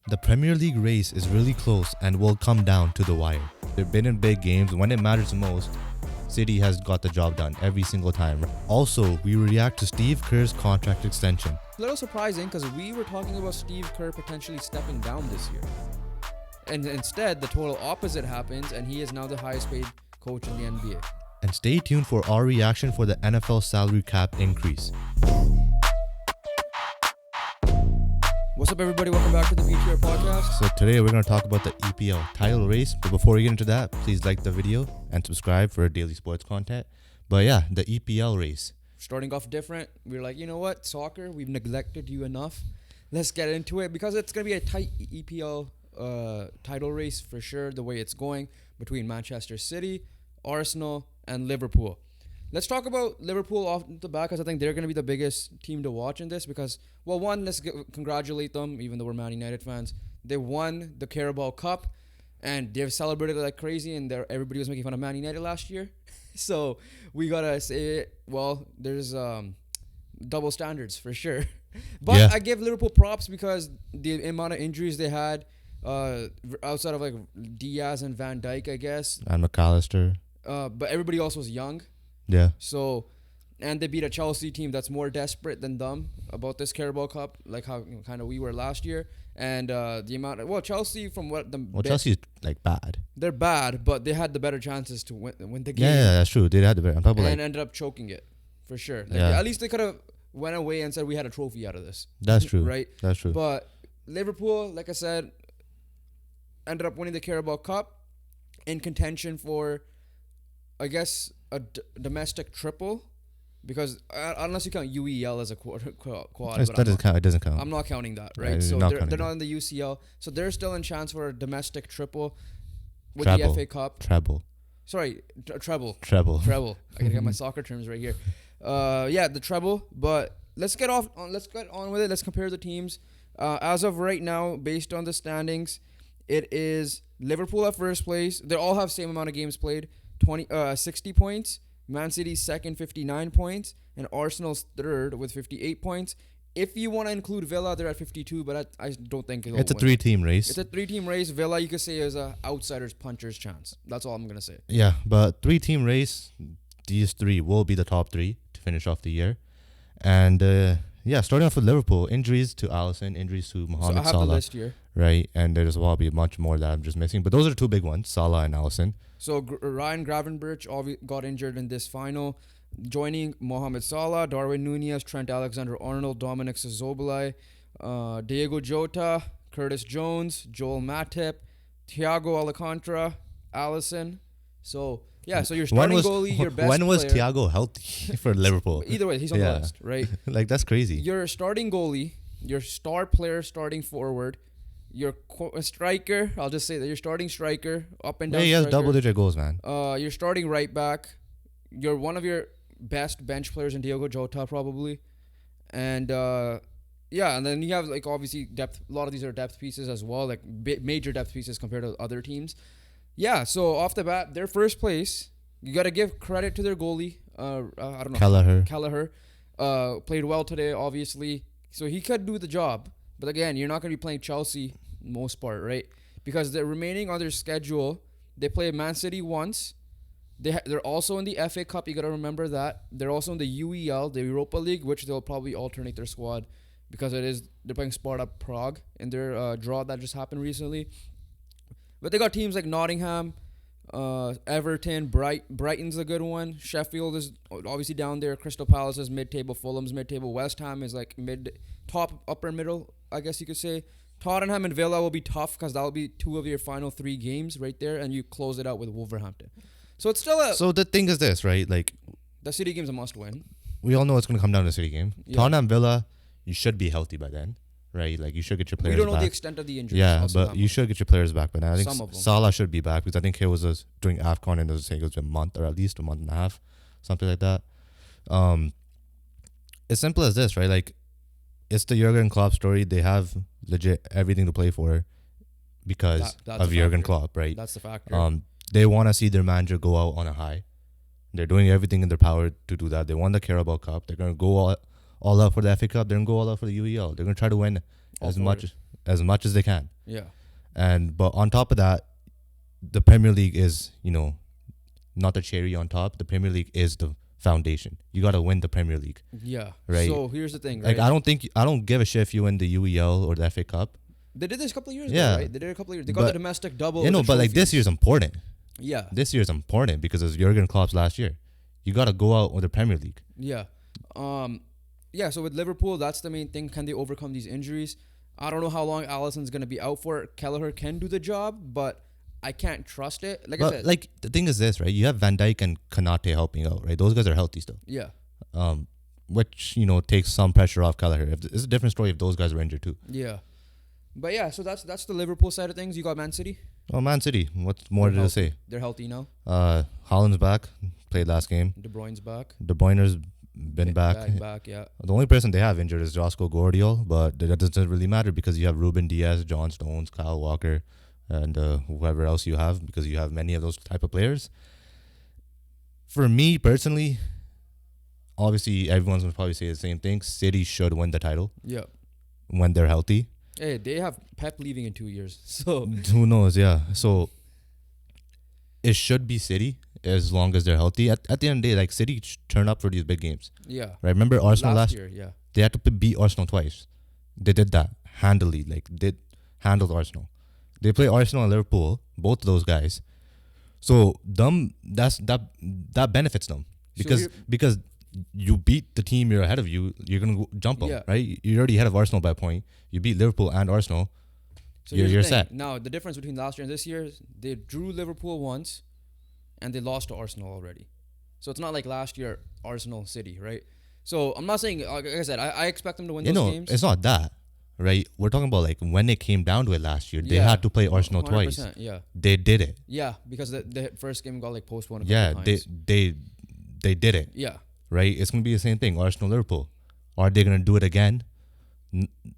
The Premier League race is really close and will come down to the wire. They've been in big games. When it matters the most, City has got the job done every single time. Also, we react to Steve Kerr's contract extension. A little surprising because we were talking about Steve Kerr potentially stepping down this year. And instead, the total opposite happens, and he is now the highest paid coach in the NBA. And stay tuned for our reaction for the NFL salary cap increase. What's up, everybody? Welcome back to the BTR podcast. So today we're going to talk about the EPL title race. But before we get into that, please like the video and subscribe for daily sports content. But yeah, the EPL race. Starting off different, we were like, you know what? Soccer, we've neglected you enough. Let's get into it because it's going to be a tight EPL title race for sure, the way it's going between Manchester City, Arsenal, and Liverpool. Let's talk about Liverpool off the bat because I think they're going to be the biggest team to watch in this because, well, one, let's congratulate them, even though we're Man United fans. They won the Carabao Cup and they've celebrated like crazy, and everybody was making fun of Man United last year. So we got to say, well, there's double standards for sure. But yeah. I give Liverpool props because the amount of injuries they had outside of like Diaz and Van Dijk, I guess. And McAllister. But everybody else was young. Yeah. So, and they beat a Chelsea team that's more desperate than them about this Carabao Cup, like how kind of we were last year. And the amount of, Chelsea from what the... Chelsea's like bad. They're bad, but they had the better chances to win the game. Yeah, that's true. They had the better. I'm talking about and ended up choking it, for sure. Like, yeah. At least they could have went away and said we had a trophy out of this. That's true. Right? That's true. But Liverpool, like I said, ended up winning the Carabao Cup in contention for, I guess, a domestic triple, because unless you count UEL as a quad, it doesn't count. I'm not counting that, right? Yeah, so they're not in the UCL, so they're still in chance for a domestic triple with the FA Cup. Treble. Sorry, treble. I gotta get my soccer terms right here. The treble. But let's get on with it. Let's compare the teams. As of right now, based on the standings, it is Liverpool at first place. They all have same amount of games played. 60 points, Man City's second, 59 points, and Arsenal's third with 58 points. If you want to include Villa, they're at 52, but I don't think it's a three-team race. It's a three-team race. Villa, you could say, is a outsider's puncher's chance. That's all I'm going to say. Yeah, but three-team race, these three will be the top three to finish off the year. And, starting off with Liverpool, injuries to Alisson, injuries to Mohamed Salah. So I have the list here. Right, and there's probably much more that I'm just missing. But those are the two big ones, Salah and Alisson. So Ryan Gravenberch got injured in this final, joining Mohamed Salah, Darwin Nunez, Trent Alexander-Arnold, Dominic Szoboszlai, Diego Jota, Curtis Jones, Joel Matip, Thiago Alcantara, Alisson. So your starting goalie, your best When was player, Thiago healthy for Liverpool? Either way, he's on the list, right? Like, that's crazy. Your starting goalie, your star player starting forward, your striker, I'll just say that your starting striker, up and down. Yeah, he has striker, double-digit goals, man. Your starting right back, you're one of your best bench players in Diego Jota probably, and and then you have like obviously depth. A lot of these are depth pieces as well, like major depth pieces compared to other teams. Yeah, so off the bat, their first place. You got to give credit to their goalie. I don't know. Kelleher played well today, obviously, so he could do the job. But again, you're not going to be playing Chelsea most part, right? Because the remaining on their schedule, they play Man City once. They're also in the FA Cup. You got to remember that. They're also in the UEL, the Europa League, which they'll probably alternate their squad because they're playing Sparta Prague in their draw that just happened recently. But they got teams like Nottingham, Everton, Brighton's a good one. Sheffield is obviously down there. Crystal Palace is mid-table. Fulham's mid-table. West Ham is like upper middle, I guess you could say. Tottenham and Villa will be tough because that'll be two of your final three games right there, and you close it out with Wolverhampton. So it's still So the thing is this, right? Like, the City game's a must-win. We all know it's going to come down to the City game. Yeah. Tottenham, Villa, you should be healthy by then, right? Like, you should get your players back. We don't know the extent of the injury. Yeah, but you should get your players back by now. I think some of them. Salah should be back because I think he was doing AFCON and it was a month or at least a month and a half, something like that. It's simple as this, right? Like, it's the Jurgen Klopp story. They have legit everything to play for because of Jurgen Klopp, right? That's the factor. They want to see their manager go out on a high. They're doing everything in their power to do that. They won the Carabao Cup. They're going to go all out for the FA Cup. They're going to go all out for the UEL. They're going to try to win as much as much as they can. Yeah. But on top of that, the Premier League is, not the cherry on top. The Premier League is the foundation. You got to win the Premier League. Yeah. Right. So here's the thing, right? Like I don't give a shit if you win the UEL or the FA Cup. They did this a couple of years Yeah. ago, right? They did a couple of years. They got the domestic double. But like this year's important. Yeah. This year's important because it's Jurgen Klopp's last year. You got to go out with the Premier League. Yeah. Yeah, so with Liverpool, that's the main thing. Can they overcome these injuries? I don't know how long Alisson's going to be out for. Kelleher can do the job, but I can't trust it. Like I said. Like, the thing is this, right? You have Van Dijk and Konate helping out, right? Those guys are healthy still. Yeah. Which, takes some pressure off Kelleher. It's a different story if those guys were injured too. Yeah. But yeah, so that's the Liverpool side of things. You got Man City. Oh, Man City. What's more to say? They're healthy now. Haaland's back. Played last game. De Bruyne's back. De Bruyne's been back. Back, yeah. The only person they have injured is Josko Gvardiol, but that doesn't really matter because you have Ruben Diaz, John Stones, Kyle Walker, and whoever else you have, because you have many of those type of players. For me personally, obviously everyone's going to probably say the same thing. City should win the title. Yeah. When they're healthy. Hey, they have Pep leaving in 2 years, so who knows? Yeah. So it should be City as long as they're healthy. At the end of the day, like City turn up for these big games. Yeah. Right. Remember Arsenal last year? Yeah. They had to beat Arsenal twice. They did that handily. Like they handled Arsenal. They play Arsenal and Liverpool, both of those guys. So that benefits them because you beat the team you're ahead of you. You're gonna jump them, right? You're already ahead of Arsenal by a point. You beat Liverpool and Arsenal. So you're set. Now the difference between last year and this year is they drew Liverpool once, and they lost to Arsenal already. So it's not like last year Arsenal City, right? So I'm not saying, like I said, I expect them to win those games. It's not that, right? We're talking about like when it came down to it last year. They had to play Arsenal twice. Yeah. They did it. Yeah, because the first game got like postponed. They did it. Yeah. Right? It's going to be the same thing, Arsenal-Liverpool. Are they going to do it again?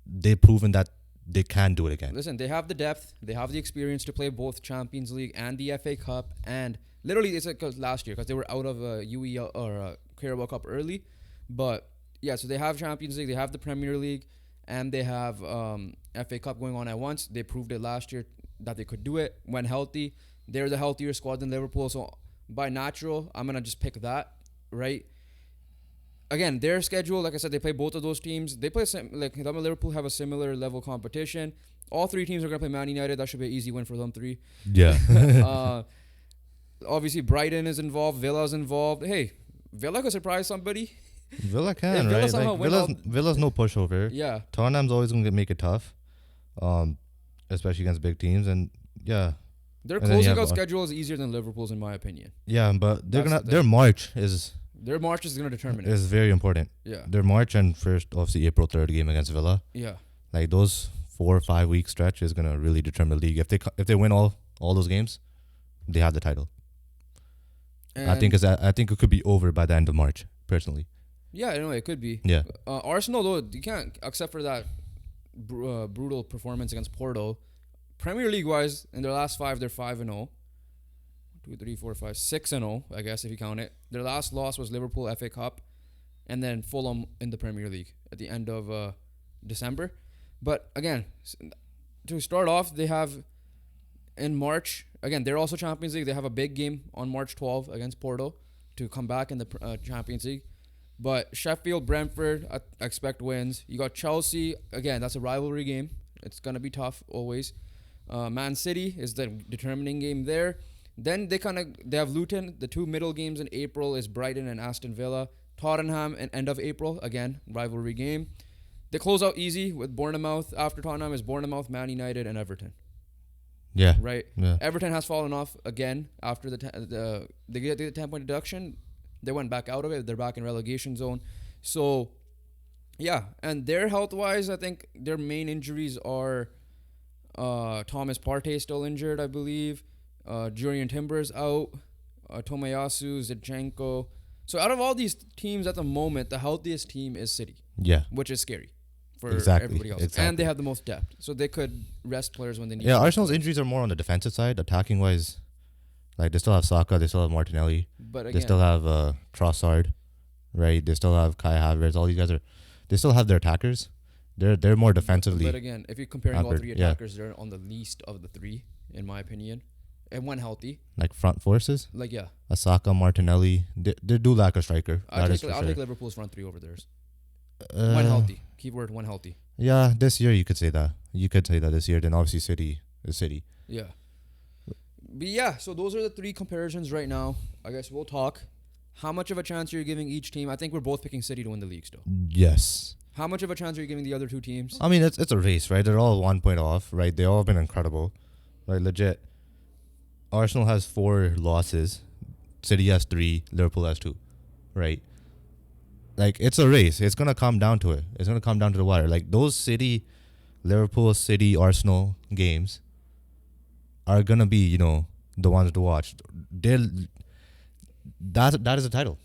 They've proven that they can do it again. Listen, they have the depth. They have the experience to play both Champions League and the FA Cup. And literally, it's like last year because they were out of UEL or Carabao Cup early. But yeah, so they have Champions League, they have the Premier League, and they have FA Cup going on at once. They proved it last year that they could do it when healthy. They're the healthier squad than Liverpool. So by natural, I'm going to just pick that, right? Again, their schedule, like I said, they play both of those teams. They play, like them and Liverpool have a similar level competition. All three teams are going to play Man United. That should be an easy win for them three. Yeah. Obviously, Brighton is involved. Villa's involved. Hey, Villa could surprise somebody. Villa can, Villa right? Like Villa's no pushover. Yeah. Tottenham's always going to make it tough, especially against big teams. And yeah. Their closing out schedule is easier than Liverpool's, in my opinion. Yeah, but their March is... Their March is going to determine it. It's very important. Yeah. Their March and first, obviously, April 3rd game against Villa. Yeah. Like those 4 or 5 week stretch is gonna really determine the league. If they win all those games, they have the title. And I think it could be over by the end of March, personally. Yeah, I know it could be. Yeah. Arsenal though, you can't, except for that brutal performance against Porto. Premier League wise, in their last 5, they're 5-0. 2, 3, 4, 5, 6-0, I guess if you count it. Their last loss was Liverpool FA Cup, and then Fulham in the Premier League at the end of December. But again, to start off, they have in March, again, they're also Champions League. They have a big game on March 12 against Porto to come back in the Champions League. But Sheffield, Brentford, I expect wins. You got Chelsea, again, that's a rivalry game. It's going to be tough always. Man City is the determining game there. Then they have Luton. The 2 middle games in April is Brighton and Aston Villa. Tottenham in end of April, again, rivalry game. They close out easy with Bournemouth. After Tottenham is Bournemouth, Man United, and Everton. Yeah. Right? Yeah. Everton has fallen off again after they get the 10-point deduction. They went back out of it. They're back in relegation zone. So, yeah. And their health-wise, I think their main injuries are Thomas Partey still injured, I believe. Jurriën Timber's out. Tomiyasu, Zinchenko. So out of all these teams at the moment, the healthiest team is City. Yeah. Which is scary for everybody else. Exactly. And they have the most depth. So they could rest players when they need to. Yeah, Arsenal's injuries are more on the defensive side. Attacking-wise, like they still have Saka, they still have Martinelli. But again, they still have Trossard, right? They still have Kai Havertz. All these guys they still have their attackers. They're more defensively. But again, if you're comparing all pampered, three yeah. attackers, they're on the least of the three, in my opinion. And when healthy, Like front forces, like yeah, Asaka, Martinelli, they do lack a striker. I'll That is for take sure. Liverpool's front three over theirs. When healthy, keyword when healthy. Yeah, this year you could say that. You could say that this year. Then obviously City is City. Yeah. But yeah, so those are the three comparisons right now. I guess we'll talk. How much of a chance are you giving each team? I think we're both picking City to win the league still. Yes. How much of a chance are you giving the other two teams? I mean, it's a race, right? They're all 1 point off, right? They all have been incredible, like legit. Arsenal has 4 losses, City has 3, Liverpool has 2, right? Like it's a race. It's gonna come down to it. It's gonna come down to the wire. Like those Liverpool, City, Arsenal games are gonna be, the ones to watch. That is the title.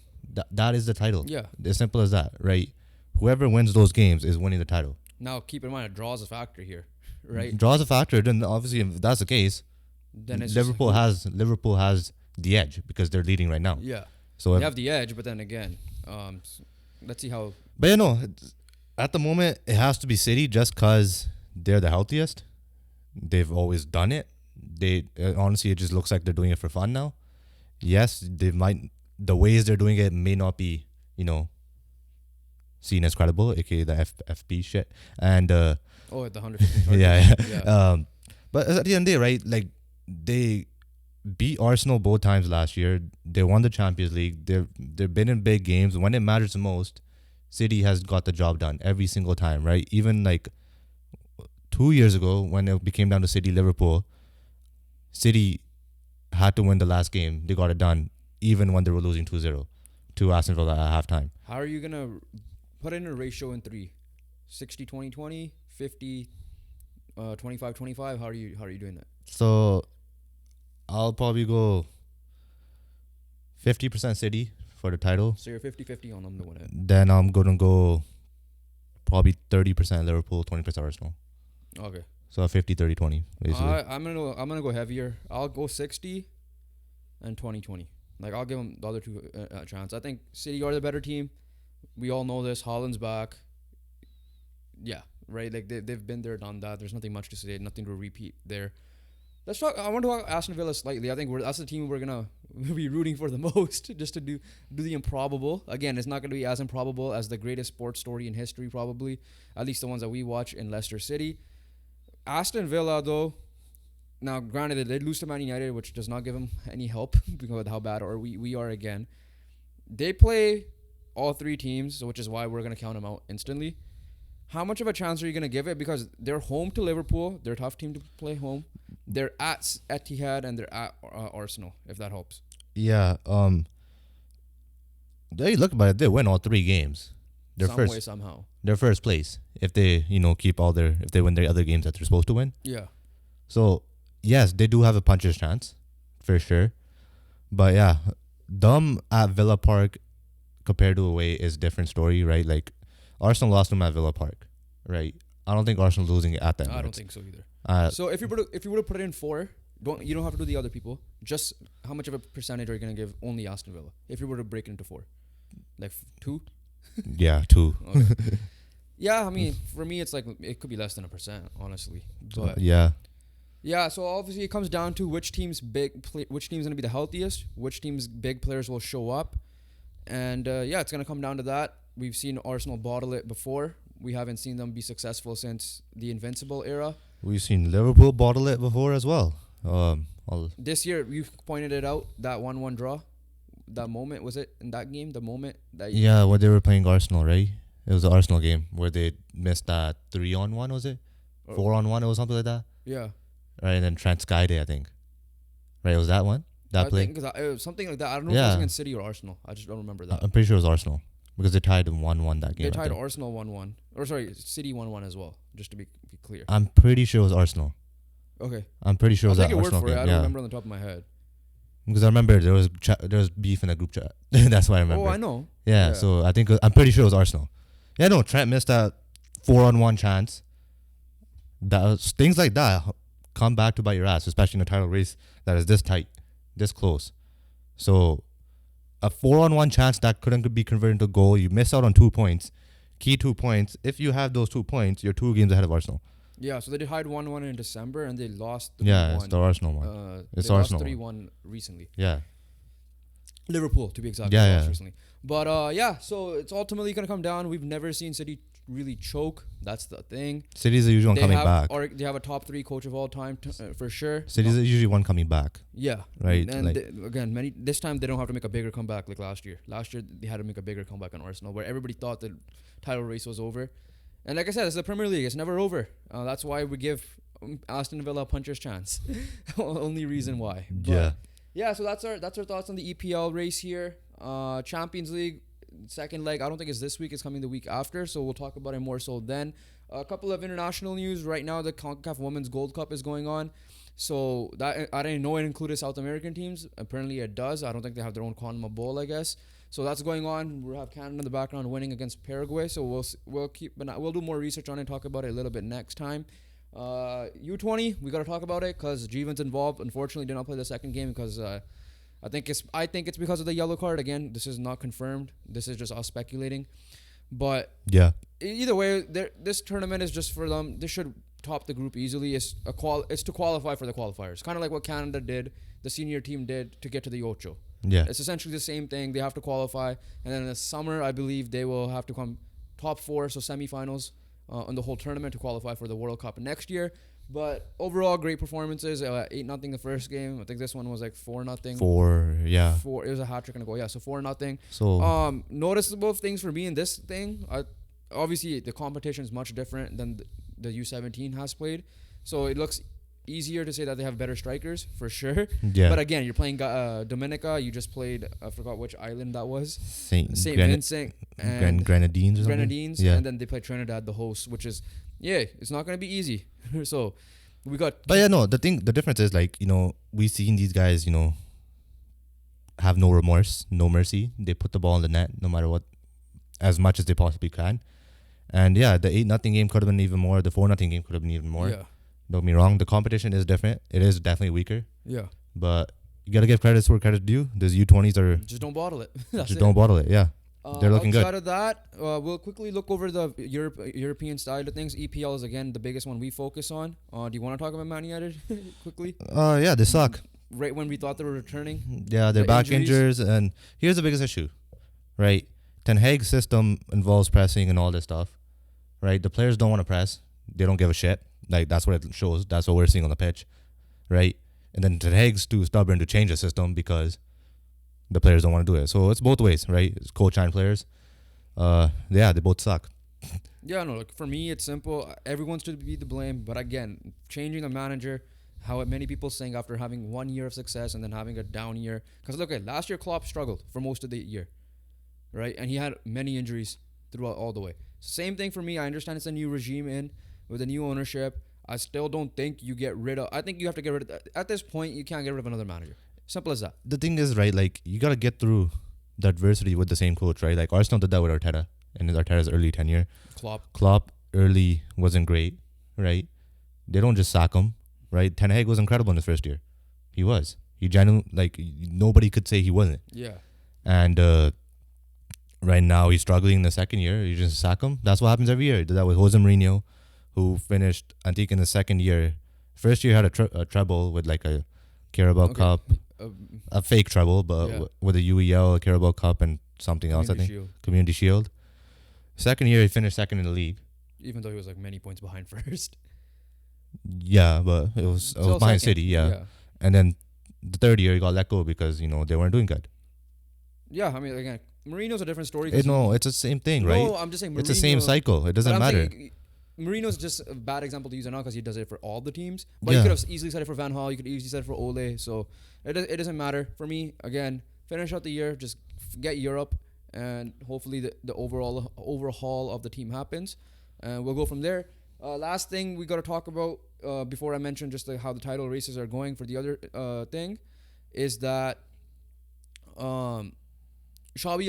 That is the title. Yeah. As simple as that, right? Whoever wins those games is winning the title. Now, keep in mind, a draw is a factor here, right? Draws a factor. Then obviously, if that's the case, Then it's Liverpool has the edge because they're leading right now. Yeah. So They have the edge, but then again, let's see how. but at the moment it has to be City just because they're the healthiest. They've always done it. Honestly, it just looks like they're doing it for fun now. Yes, the ways they're doing it may not be, seen as credible, aka the FP shit. And at the 150. yeah. But at the end of the day, right? Like they beat Arsenal both times last year. They won the Champions League. They've been in big games when it matters the most. City has got the job done every single time, right? Even like 2 years ago when it became down to City Liverpool, City had to win the last game. They got it done even when they were losing 2-0 to Aston Villa at halftime. How are you gonna put in a ratio in 3? 60-20-20, 50 25-25. How are you doing that? So I'll probably go 50% City for the title. So you're 50-50 on them to win it. Then I'm gonna go probably 30% Liverpool, 20% Arsenal. Okay. So 50-30-20 basically. I'm gonna go heavier. I'll go 60 and 20-20. Like I'll give them the other two a chance. I think City are the better team. We all know this. Haaland's back. Yeah, right. Like they've been there, done that. There's nothing much to say. Nothing to repeat there. Let's talk. I want to talk Aston Villa slightly. I think that's the team we're gonna be rooting for the most, just to do the improbable. Again, it's not gonna be as improbable as the greatest sports story in history, probably. At least the ones that we watch in Leicester City. Aston Villa, though. Now, granted, they did lose to Man United, which does not give them any help because of how bad we are again. They play all three teams, which is why we're going to count them out instantly. How much of a chance are you going to give it? Because they're home to Liverpool. They're a tough team to play home. They're at Etihad and they're at Arsenal, if that helps. Yeah. They look about it. They win all 3 games. Somehow. They're first place if they if they win their other games that they're supposed to win. Yeah. So yes, they do have a puncher's chance, for sure. But yeah, them at Villa Park compared to away is different story, right? Like Arsenal lost them at Villa Park, right? I don't think Arsenal's losing it at that. I don't think so either. So if you were to put it in 4, you don't have to do the other people. Just how much of a percentage are you gonna give only Aston Villa? If you were to break it into 4, like 2. Yeah, 2. Okay. Yeah, I mean, for me, it's like it could be less than 1%, honestly. But yeah. Yeah, so obviously it comes down to which team's gonna be the healthiest, which team's big players will show up, and it's gonna come down to that. We've seen Arsenal bottle it before. We haven't seen them be successful since the Invincible era. We've seen Liverpool bottle it before as well. This year, you've pointed it out, that 1-1 draw. That moment, was it in that game? The moment that when they were playing Arsenal, right? It was the Arsenal game where they missed that 3-on-1, was it? 4-on-1, it was something like that. Yeah. Right, and then Trent skied it, I think. Right, it was that one? That play? I think it was something like that. I don't know if it was against City or Arsenal. I just don't remember that. I'm pretty sure it was Arsenal because they tied 1-1 that game. They tied Arsenal 1-1. Or sorry, City 1-1 as well, just to be clear. I'm pretty sure it was Arsenal. Okay. I'm pretty sure it was that I'll take Arsenal your word for game. it. I don't remember on the top of my head. Because I remember there was beef in the group chat. That's why I remember. Oh, I know. Yeah, so I'm pretty sure it was Arsenal. Yeah, no, Trent missed that 4-on-1 chance. Things like that come back to bite your ass, especially in a title race that is this tight, this close. So a 4-on-1 chance that couldn't be converted into a goal. You miss out on 2 points. Key 2 points. If you have those 2 points, you're 2 games ahead of Arsenal. Yeah, so they did hide 1-1 in December, and they lost 3-1. Yeah, it's the Arsenal one. It's they Arsenal lost one. 3-1 recently. Yeah. Liverpool, to be exact. Yeah, they lost yeah. recently. But yeah, so it's ultimately going to come down. We've never seen City really choke. That's the thing. City's the usual one coming back. Or they have a top 3 coach of all time, for sure. City's the usually one coming back. Yeah. Right. And Like, again, this time they don't have to make a bigger comeback like last year. Last year they had to make a bigger comeback on Arsenal, where everybody thought the title race was over. And like I said, it's the Premier League. It's never over. That's why we give Aston Villa a puncher's chance. Only reason why. But yeah. So that's our thoughts on the EPL race here. Champions League second leg. I don't think it's this week. It's coming the week after. So we'll talk about it more so then. A couple of international news right now. The CONCACAF Women's Gold Cup is going on. So that I didn't know it included South American teams. Apparently it does. I don't think they have their own CONMEBOL, I guess. So that's going on. We'll have Canada in the background winning against Paraguay. So we'll do more research on it. Talk about it a little bit next time. U20, we got to talk about it because Jeevan's involved. Unfortunately, did not play the second game because I think it's because of the yellow card. Again, this is not confirmed. This is just us speculating. But yeah. Either way, this tournament is just for them. They should top the group easily. It's to qualify for the qualifiers. Kind of like what Canada did, the senior team did to get to the Ocho. Yeah. It's essentially the same thing. They have to qualify. And then in the summer, I believe they will have to come top 4, so semifinals in the whole tournament to qualify for the World Cup next year. But overall, great performances. 8-0 the first game. I think this one was like 4-0. 4, yeah. 4. It was a hat trick and a goal. Yeah, so 4-0. So noticeable things for me in this thing. Obviously, the competition is much different than the U17 has played. So it looks easier to say that they have better strikers for sure. Yeah. But again, you're playing Dominica. You just played. I forgot which island that was. Saint Vincent and Grenadines or something. Grenadines. Yeah. And then they play Trinidad, the host, which is it's not going to be easy. So we got. But yeah, no. The difference is like we've seen these guys have no remorse, no mercy. They put the ball in the net no matter what, as much as they possibly can. And yeah, the 8-0 game could have been even more. The 4-0 game could have been even more. Yeah. Don't get me wrong. The competition is different. It is definitely weaker. Yeah. But you gotta give credit where credit's due. Those U20s are just don't bottle it. don't bottle it. Yeah. They're looking good. Outside of that, we'll quickly look over the European side of things. EPL is again the biggest one we focus on. Do you want to talk about Man United quickly? Yeah, they suck. Right when we thought they were returning. Yeah, they're back injuries, and here's the biggest issue, right? Ten Hag's system involves pressing and all this stuff, right? The players don't want to press. They don't give a shit. Like, that's what it shows. That's what we're seeing on the pitch, right? And then Ten Hag's too stubborn to change the system because the players don't want to do it. So it's both ways, right? It's coach and players. Yeah, they both suck. Yeah, no, like for me, it's simple. Everyone's to be the blame. But again, changing a manager, how many people saying after having 1 year of success and then having a down year. Because look, last year Klopp struggled for most of the year, right? And he had many injuries throughout all the way. Same thing for me. I understand it's a new regime in with a new ownership. I still don't think you get rid of. I think you have to get rid of. At this point, you can't get rid of another manager. Simple as that. The thing is, right, like, you got to get through the adversity with the same coach, right? Like, Arsenal did that with Arteta in Arteta's early tenure. Klopp early wasn't great, right? They don't just sack him, right? Ten Hag was incredible in his first year. He was. He genuinely, like, nobody could say he wasn't. Yeah. And right now, he's struggling in the second year. You just sack him. That's what happens every year. He did that with Jose Mourinho, who finished, I think, in the second year. First year had a treble with, like, a Carabao Cup. A fake treble, but with a UEL, a Carabao Cup, and something else, I think. Community Shield. Second year, he finished second in the league. Even though he was like many points behind first. Yeah, but it was behind City, yeah. And then the third year, he got let go because, they weren't doing good. Yeah, I mean, again, Mourinho's a different story. No, it's the same thing, right? No, I'm just saying Mourinho, it's the same cycle. It doesn't matter. Mourinho's just a bad example to use now because he does it for all the teams. But you could have easily said it for Van Gaal. You could easily said it for Ole. So it doesn't matter. For me, again, finish out the year. Just get Europe. And hopefully the overhaul of the team happens. And we'll go from there. Last thing we got to talk about before I mention just how the title races are going for the other thing is that Xabi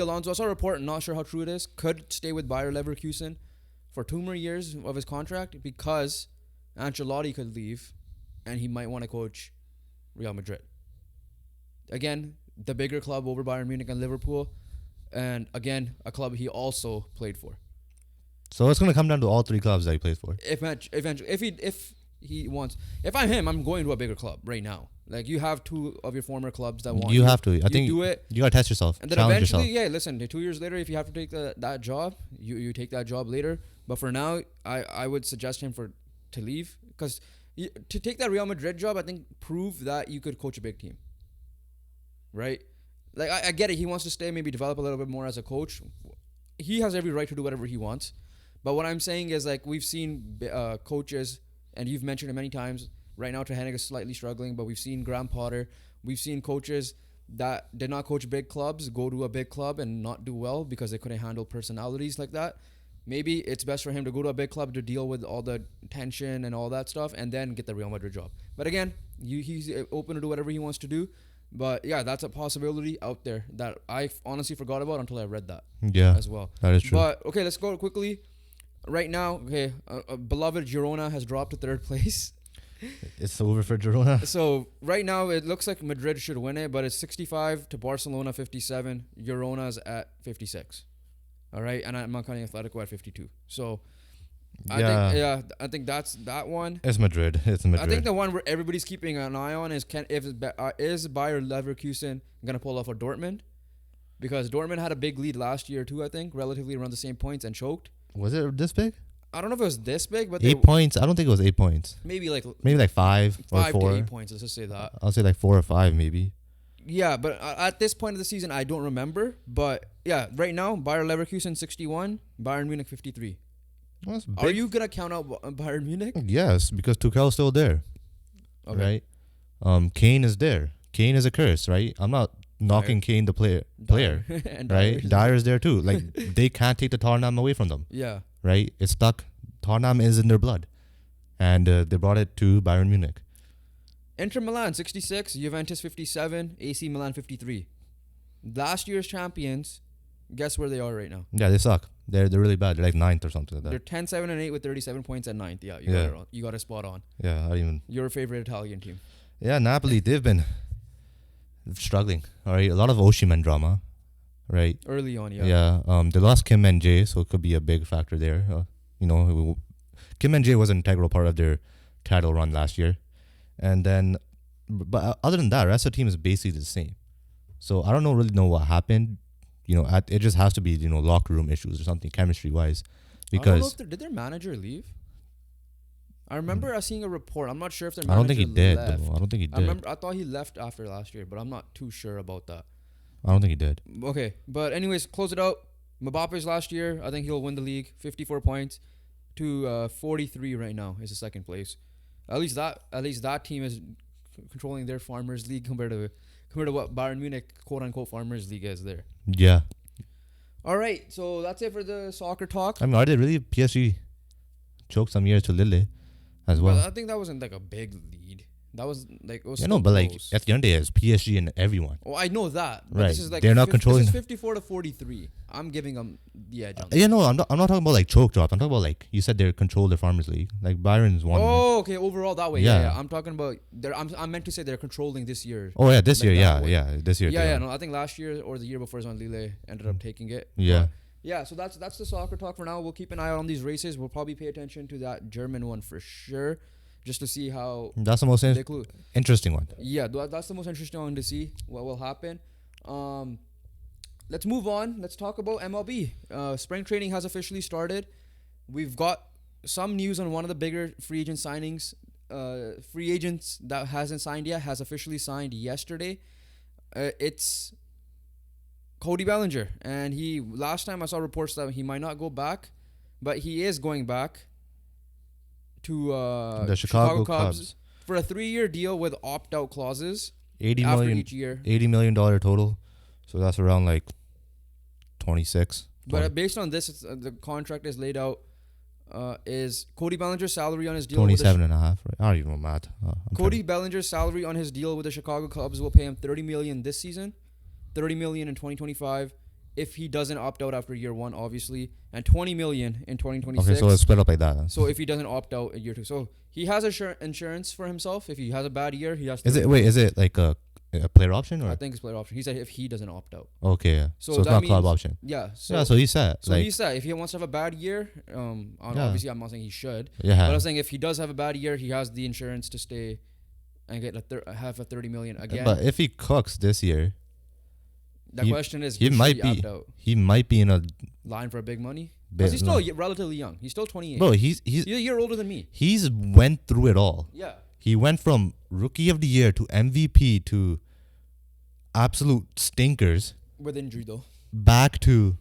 Alonso, I saw a report, not sure how true it is, could stay with Bayer Leverkusen for 2 more years of his contract because Ancelotti could leave and he might want to coach Real Madrid. Again, the bigger club over Bayern Munich and Liverpool. And again, a club he also played for. So it's gonna come down to all 3 clubs that he plays for. Eventually, if he wants, if I'm him, I'm going to a bigger club right now. Like you have 2 of your former clubs that want You have to. I think do it, you gotta test yourself. and then Challenge eventually, yourself. yeah. Listen, 2 years later, if you have to take that job, you take that job later. But for now, I would suggest him to leave because to take that Real Madrid job, I think prove that you could coach a big team, right? Like I get it. He wants to stay, maybe develop a little bit more as a coach. He has every right to do whatever he wants. But what I'm saying is like we've seen coaches, and you've mentioned it many times. Right now, Tehanic is slightly struggling, but we've seen Graham Potter. We've seen coaches that did not coach big clubs go to a big club and not do well because they couldn't handle personalities like that. Maybe it's best for him to go to a big club to deal with all the tension and all that stuff and then get the Real Madrid job. But again, he's open to do whatever he wants to do. But yeah, that's a possibility out there that I honestly forgot about until I read that as well. That is true. But okay, let's go quickly. Right now, okay, beloved Girona has dropped to 3rd place. It's over for Girona. So right now it looks like Madrid should win it, but it's 65 to Barcelona 57. Girona's at 56. All right, and I'm not counting Atletico at 52. So I think that's that one. It's Madrid. It's Madrid. I think the one where everybody's keeping an eye on is is Bayer Leverkusen gonna pull off a Dortmund? Because Dortmund had a big lead last year too, I think, relatively around the same points and choked. Was it this big? I don't know if it was this big, but 8 points. I don't think it was 8 points. maybe like 5 or 4. to 8 points. Let's just say that. I'll say like 4 or 5 maybe. Yeah, but at this point of the season, I don't remember. But yeah, right now, Bayer Leverkusen 61, Bayern Munich 53. That's big. Are you gonna count out Bayern Munich? Yes, because Tuchel's still there. Okay. Right? Kane is there. Kane is a curse, right? I'm not knocking Kane the player, And right? Dyer's there too. Like they can't take the Tottenham away from them, Yeah. right? It's stuck. Tottenham is in their blood, and they brought it to Bayern Munich. Inter Milan 66, Juventus 57, AC Milan 53. Last year's champions, guess where they are right now? Yeah, they suck. They're really bad. They're like 9th or something like that. They're 10, 7, and 8 with 37 points at 9th. Yeah, you got it spot on. Yeah, I don't even. Your favorite Italian team. Yeah, Napoli. They've been struggling. All right, a lot of Osimhen drama, right? Early on, yeah. Yeah. They lost Kim and Jae, so it could be a big factor there. Kim and Jae was an integral part of their title run last year, and then, but other than that, the rest of the team is basically the same. So I don't really know what happened. It just has to be locker room issues or something chemistry wise, because I don't know if did their manager leave? I remember seeing a report. I'm not sure if their manager I don't think he did. left. Though. I don't think he did. I thought he left after last year, but I'm not too sure about that. I don't think he did. Okay, but anyways, close it out. Mbappe's last year, I think he'll win the league. 54 points to 43 right now is the 2nd place. At least that team is controlling their Farmers League compared to what Bayern Munich quote unquote Farmers League is there. Yeah. All right, so that's it for the soccer talk. I mean, are they really PSG choked some years to Lille as well? I think that wasn't like a big lead. That was like it was. Yeah, no, but like at the end of the day, it's PSG and everyone. Oh, I know that. But Right. This is like They're not controlling. This is 54 to 43. I'm giving them the edge on that. Yeah, no, I'm not talking about like choke drop. I'm talking about like you said they control the Farmers League. Like Byron's one. Oh, okay. Overall, that way. Yeah. Yeah. I'm talking about. I'm meant to say they're controlling this year. Oh yeah, this like year, that way. this year. Yeah. No, I think last year or the year before is when Lille ended up taking it. Yeah. But yeah. So that's the soccer talk for now. We'll keep an eye out on these races. We'll probably pay attention to that German one for sure, just to see how That's the most they clue. interesting one. Yeah, that's the most interesting one to see what will happen. Let's move on. Let's talk about MLB. Spring training has officially started. We've got some news on one of the bigger free agent signings. Free agents that hasn't signed yet has officially signed yesterday. It's Cody Bellinger, and last time I saw reports that he might not go back, but he is going back to The Chicago Cubs. for a 3-year deal with opt-out clauses 80 after million, each year. $80 million total. So that's around like 26. But based on this, the contract is laid out. Is Cody Bellinger's salary on his deal? 27 and a half. Right? I don't even know math. Cody Bellinger's salary on his deal with the Chicago Cubs will pay him $30 million this season, $30 million in 2025 if he doesn't opt out after year 1, obviously, and $20 million in 2026. Okay, so it's split up like that. Huh? So if he doesn't opt out in year 2, so he has insurance for himself. If he has a bad year, he has to. Is it like a A player option or I think it's player option. He said if he doesn't opt out. okay, yeah. So So it's that not club means- option. Yeah. Yeah, so he's set. So like he said if he wants to have a bad year, obviously I'm not saying he should, yeah, but I was saying if he does have a bad year, he has the insurance to stay and get half a 30 million again. but if he cooks this year, the he- question is, he should might he be- opt out? he might be in a Line for big money? bit. Because he's still relatively young. He's still 28. Bro, he's He's a year older than me. he's went through it all. Yeah. He went from rookie of the year to MVP to absolute stinkers, With injury though. back to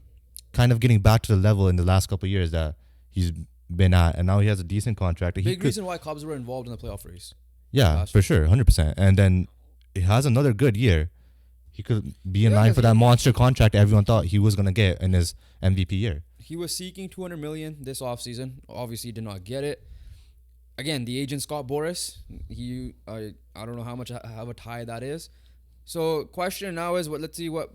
kind of getting back to the level in the last couple of years that he's been at, and now he has a decent contract. He Big could- reason why Cubs were involved in the playoff race. yeah, last for year. sure, 100%. And then he has another good year. He could be in Yeah, line for yeah, that monster contract everyone thought he was gonna get in his MVP year. He was seeking 200 million this offseason. Obviously did not get it. Again, the agent Scott Boras, I don't know how much of a tie that is. So question now is let's see what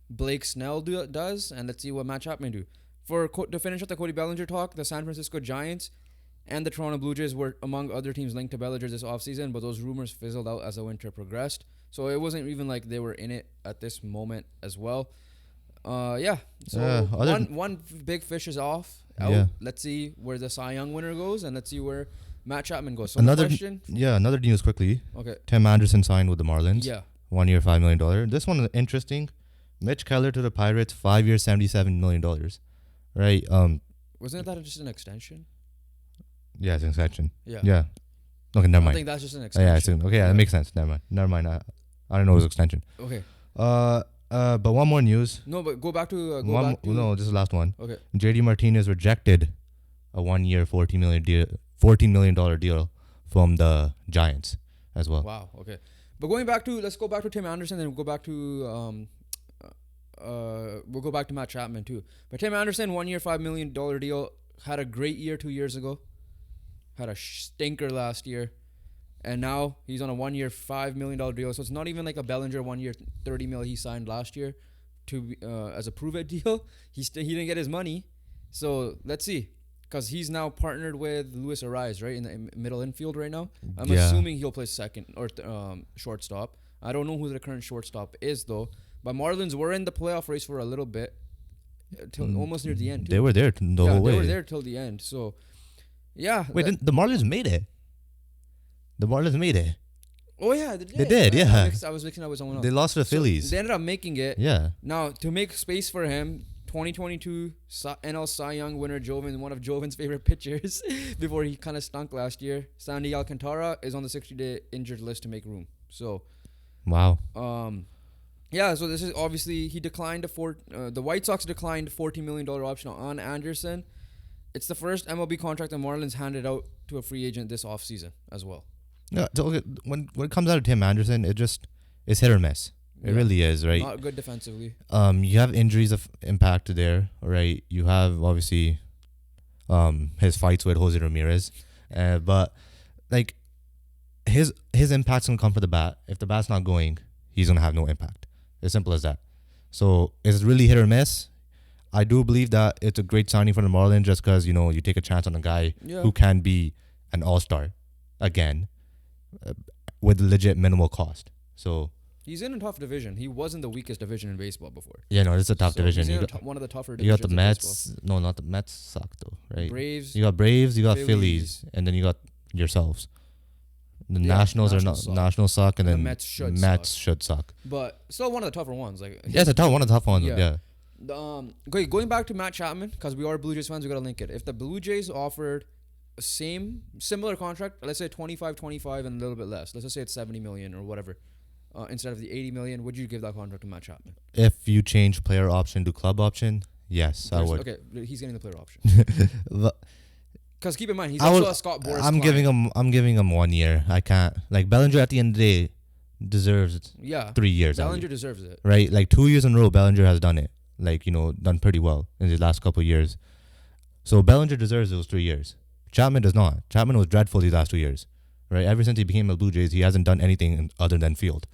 Blake Snell does, and let's see what Matt Chapman do. To finish up the Cody Bellinger talk, the San Francisco Giants and the Toronto Blue Jays were among other teams linked to Bellinger this offseason, but those rumors fizzled out as the winter progressed. So it wasn't even like they were in it at this moment as well. Yeah. So one big fish is out. Yeah. Let's see where the Cy Young winner goes, and let's see where Matt Chapman goes. So Another question. another news quickly. Okay. Tim Anderson signed with the Marlins. Yeah. 1 year, $5 million. This one is interesting. Mitch Keller to the Pirates, 5 years, $77 million. Right. Wasn't that just an extension? Yeah, it's an extension. Yeah. Yeah. Okay, never I mind. think that's just an Yeah, extension. okay, yeah, that makes sense. Never mind. I don't know it was extension. Okay. But one more news. No, but go back to. No, this is the last one. Okay. JD Martinez rejected a 1 year, $14 million deal from the Giants as well. Wow. Okay. But let's go back to Tim Anderson, then we'll go back to Matt Chapman too. But Tim Anderson, 1 year, $5 million deal, had a great year 2 years ago, had a stinker last year, and now he's on a 1 year, $5 million deal. So it's not even like a Bellinger 1 year, $30 million he signed last year to as a prove it deal. He didn't get his money, so let's see. Because he's now partnered with Luis Ariz, right, in the middle infield right now. I'm assuming he'll play second or shortstop. I don't know who the current shortstop is, though. But Marlins were in the playoff race for a little bit, till almost near the end, too. They were there the whole way. They were there till the end. So, yeah. Wait, the Marlins made it. The Marlins made it. Oh, yeah, they did. They did, yeah. I was mixing up with someone else. They lost to the Phillies. They ended up making it. Yeah. Now, to make space for him, 2022 NL Cy Young winner Joven, one of Joven's favorite pitchers, before he kind of stunk last year, Sandy Alcantara is on the 60-day injured list to make room. So, Wow. yeah. So this is obviously he declined the White Sox declined $14 million option on Anderson. It's the first MLB contract the Marlins handed out to a free agent this offseason as well. Yeah. So okay, when it comes out of Tim Anderson, it's hit or miss. It really is, right? Not good defensively. You have injuries of impact there, right? You have obviously his fights with Jose Ramirez, but like his impact's gonna come for the bat. If the bat's not going, he's gonna have no impact. As simple as that. So it's really hit or miss. I do believe that it's a great signing for the Marlins just because you take a chance on a guy who can be an all-star again with legit minimal cost. So. He's in a tough division. He was in the weakest division in baseball before. Yeah, no, it's a tough division. He's in one of the tougher you divisions. got the Mets. No, not the Mets suck though, right? Braves. You got Braves. You got Phillies, and then you got yourselves. The Nationals suck, and then the Mets should suck. But still one of the tougher ones. Like yeah, it's one of the tough ones. Yeah. Going back to Matt Chapman, because we are Blue Jays fans, we gotta link it. If the Blue Jays offered a similar contract, let's say 25 and a little bit less. Let's just say it's 70 million or whatever. Instead of the 80 million, would you give that contract to Matt Chapman? If you change player option to club option, yes, I would. Okay, he's getting the player option. But because keep in mind, he's also a Scott Boras. I'm giving him 1 year. I can't like Bellinger at the end of the day deserves 3 years. Bellinger deserves it. Right, like 2 years in a row, Bellinger has done it. Like done pretty well in the last couple of years. So Bellinger deserves those 3 years. Chapman does not. Chapman was dreadful these last 2 years. Right, ever since he became a Blue Jays, he hasn't done anything other than field.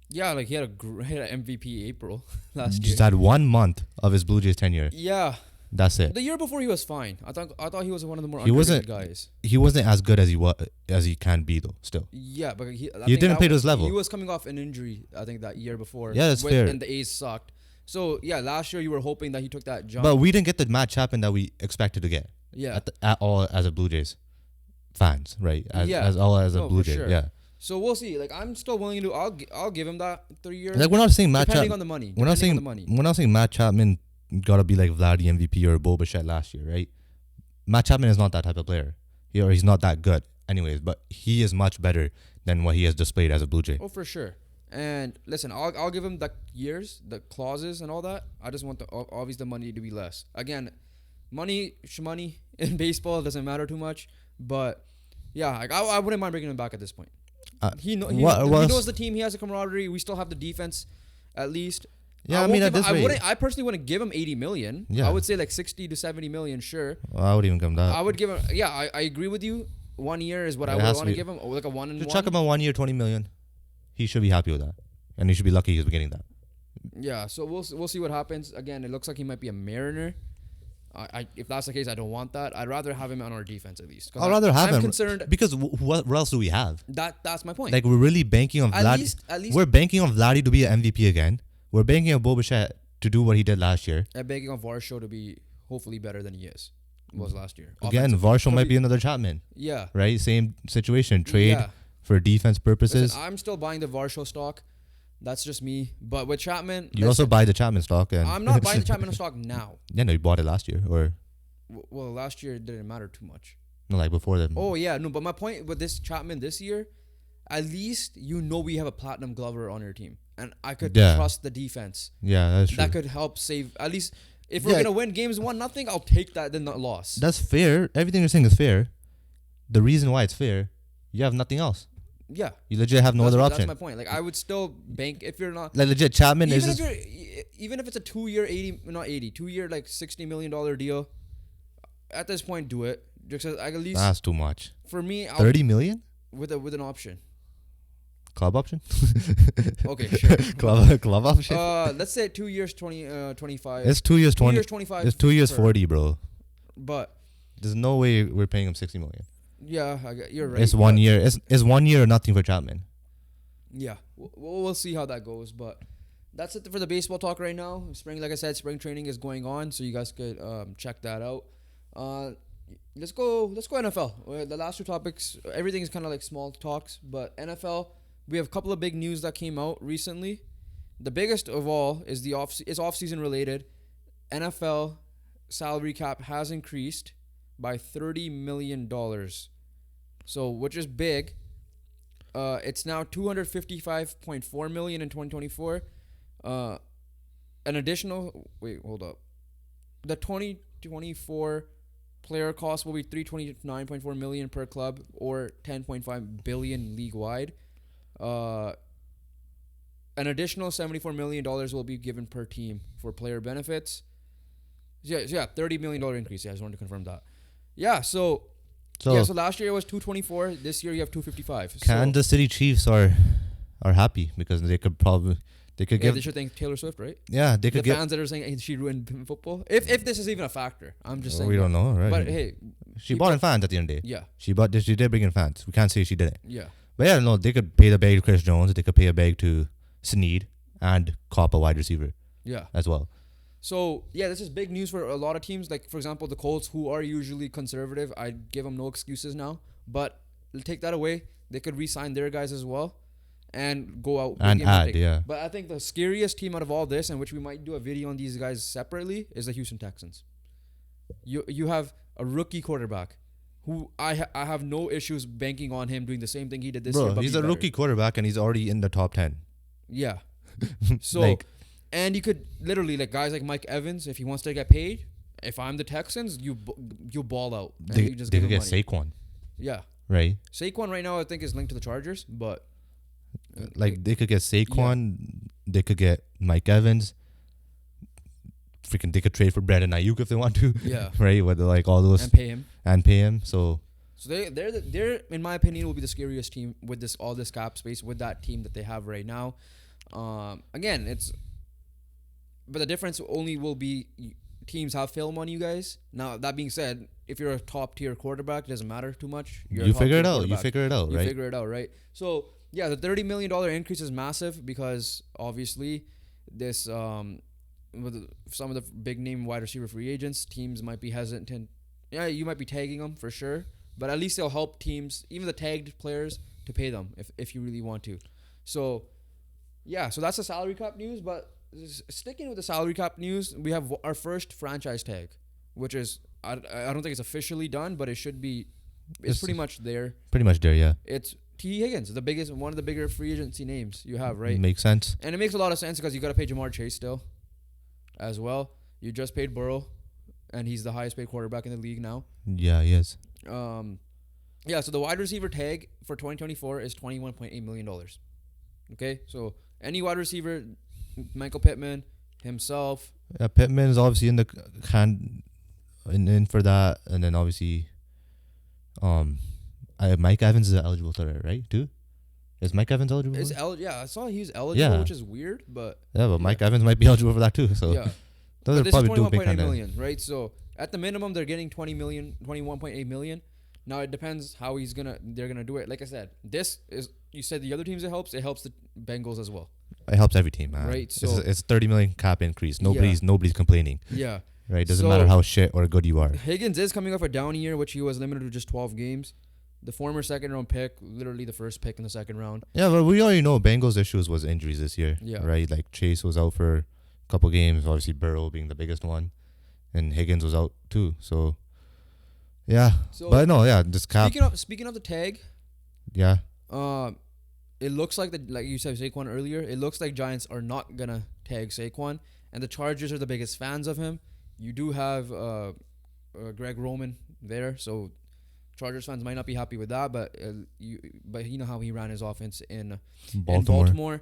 Yeah, like he had an MVP April last year. Just had 1 month of his Blue Jays tenure. Yeah. That's it. The year before he was fine. I thought he was one of the more He wasn't- underrated guys. He wasn't as good as he can be though. Still, Yeah, but He didn't play to his level. He was coming off an injury, I think, that year before. Yeah, that's fair. And the A's sucked. So yeah, last year you were hoping that he took that jump. but we didn't get the Matt Chapman that we expected to get. Yeah. At all as a Blue Jays fans, right? As a No, Blue for Jay, sure. yeah. So we'll see. Like I'm still willing to. I'll give him that 3 years. Like we're not saying Matt depending Chapman. on the money. We're not Depending on saying the money. we're not saying Matt Chapman gotta be like Vladdy MVP or Bo Bichette last year, right? Matt Chapman is not that type of player. He's not that good, anyways. But he is much better than what he has displayed as a Blue Jay. Oh, for sure. And listen, I'll give him the years, the clauses, and all that. I just want obviously the money to be less. Again, money in baseball doesn't matter too much. But yeah, like, I wouldn't mind bringing him back at this point. He knows the team. He has a camaraderie. We still have the defense, at least. Yeah, I mean at this rate, I personally wouldn't give him 80 million. Yeah. I would say like 60 to 70 million. Sure. well, I would even come that. I would give him. Yeah, I agree with you. 1 year is what I It would has want to to be. give him. Or like a 1 and Just 1. chuck him on 1 year, 20 million. He should be happy with that, and he should be lucky he's getting that. Yeah, so we'll see what happens. Again, it looks like he might be a Mariner. If that's the case, I don't want that. I'd rather have him on our defense at least. I'd rather have I'm him concerned. because what else do we have? That's my point. Like we're really banking on Vlad. At least We're banking on Vladdy to be an MVP again. We're banking on Bo Bichette to do what he did last year. I'm begging on Varsho to be hopefully better than he was last year. Again, Offensively. Varsho might be another Chapman, Yeah. right? Same situation. Trade Yeah. for defense purposes. Listen, I'm still buying the Varsho stock. That's just me. But with Chapman, You also buy the Chapman stock, and I'm not buying the Chapman stock now. yeah, no, you bought it last year, or Well, last year it didn't matter too much. no, like before that. Oh yeah, no. But my point with this Chapman this year, at least we have a platinum glover on your team, and I could trust the defense. Yeah, that's true. That could help save. At least if we're gonna win games 1-0, I'll take that than the loss. That's fair. Everything you're saying is fair. The reason why it's fair, you have nothing else. Yeah. You legit have no other option. That's my point. Like I would still bank if you're not. Like legit, Chapman Even is. even if it's a 2 year 2 year like $60 million deal, at this point do it. Just at least That's too much. for me, 30 million with an option. club option. Okay, sure. club option. Let's say 2 years 25. It's 2 years 2 20. years 25. It's 2 years for- 40, bro. But There's no way we're paying him 60 million. yeah, you're right. It's 1 but- year. It's 1 year or nothing for Chapman. Yeah, we'll see how that goes. But that's it for the baseball talk right now. Spring, like I said, spring training is going on, so you guys could check that out. Let's go NFL. The last two topics, everything is kind of like small talks, but NFL, we have a couple of big news that came out recently. The biggest of all is is off-season related. NFL salary cap has increased by $30 million. So, which is big. It's now $255.4 million in 2024. An additional hold up. The 2024 player cost will be $329.4 million per club or $10.5 billion league wide. An additional $74 million will be given per team for player benefits. Yeah, $30 million increase. Yeah, I just wanted to confirm that. Yeah, so last year it was 224. This year you have 255. Kansas City Chiefs are happy because they could give. They should thank Taylor Swift, right? Yeah, they could The get. fans that are saying hey, she ruined football. If this is even a factor, I'm just saying. We don't know, right? But hey, she brought in fans at the end of the day. yeah, She did bring in fans. We can't say she didn't. yeah, But yeah, no, they could pay the bag to Chris Jones. They could pay a bag to Snead and cop a wide receiver yeah. as well. So yeah, this is big news for a lot of teams. Like for example, the Colts, who are usually conservative, I give them no excuses now. But take that away, they could re-sign their guys as well, and go out And big add, big. yeah. But I think the scariest team out of all this, and which we might do a video on these guys separately, is the Houston Texans. You have a rookie quarterback, who I have no issues banking on him doing the same thing he did this year. Bro, But he's be a better. rookie quarterback and he's already in the top 10. Yeah. So Like- and you could literally like guys like Mike Evans, if he wants to get paid. If I'm the Texans, you ball out. And They you just could give him get money. Saquon, Yeah. right? Saquon right now I think is linked to the Chargers, but Like they could get Saquon, they could get Mike Evans. Freaking, they could trade for Brandon Ayuk if they want to. yeah, Right, with like all those and pay him. and pay him. So So they're in my opinion will be the scariest team with all this cap space with that team that they have right now. Again, but the difference only will be teams have film on you guys. Now, that being said, if you're a top tier quarterback, it doesn't matter too much. You're a You top figure tier it out. You quarterback. figure it out, You right? figure it out, right? So yeah, the $30 million increase is massive because obviously this with some of the big name wide receiver free agents, teams might be hesitant. Yeah, you might be tagging them for sure, but at least they'll help teams, even the tagged players, to pay them if you really want to. So yeah, so that's the salary cap news. But sticking with the salary cap news, we have our first franchise tag, which is I don't think it's officially done, but it should be. It's pretty much there. Pretty much there, yeah. It's T. Higgins, one of the bigger free agency names you have, right? Makes sense. And it makes a lot of sense because you got to pay Jamar Chase still, as well. You just paid Burrow, and he's the highest paid quarterback in the league now. Yeah, he is. Yeah. So the wide receiver tag for 2024 is $21.8 million. Okay, so any wide receiver, Michael Pittman himself. Yeah, Pittman is obviously in the in for that, and then obviously, Mike Evans is eligible for it, right? Too. Is Mike Evans eligible? Yeah, I saw he's eligible, Yeah. which is weird, but Yeah, but Mike Evans might be eligible for that too. So yeah. those But are this is probably two big 21.8 kind of. million, right? So at the minimum, they're getting 21.8 million. Now it depends how they're gonna do it. Like I said, you said the other teams it helps the Bengals as well. It helps every team, man. Right, so- It's 30 million cap increase. Nobody's complaining. Yeah. Right? Doesn't So- matter how shit or good you are. Higgins is coming off a down year, which he was limited to just 12 games. The former second round pick, literally the first pick in the second round. Yeah, but we already know Bengals' issues was injuries this year. Yeah. Right? Like Chase was out for a couple games, obviously Burrow being the biggest one. And Higgins was out too. So yeah. So But no, yeah, just cap. speaking of the tag, Yeah. it looks like like you said Saquon earlier, it looks like Giants are not gonna tag Saquon, and the Chargers are the biggest fans of him. You do have Greg Roman there, so Chargers fans might not be happy with that, but you know how he ran his offense in Baltimore.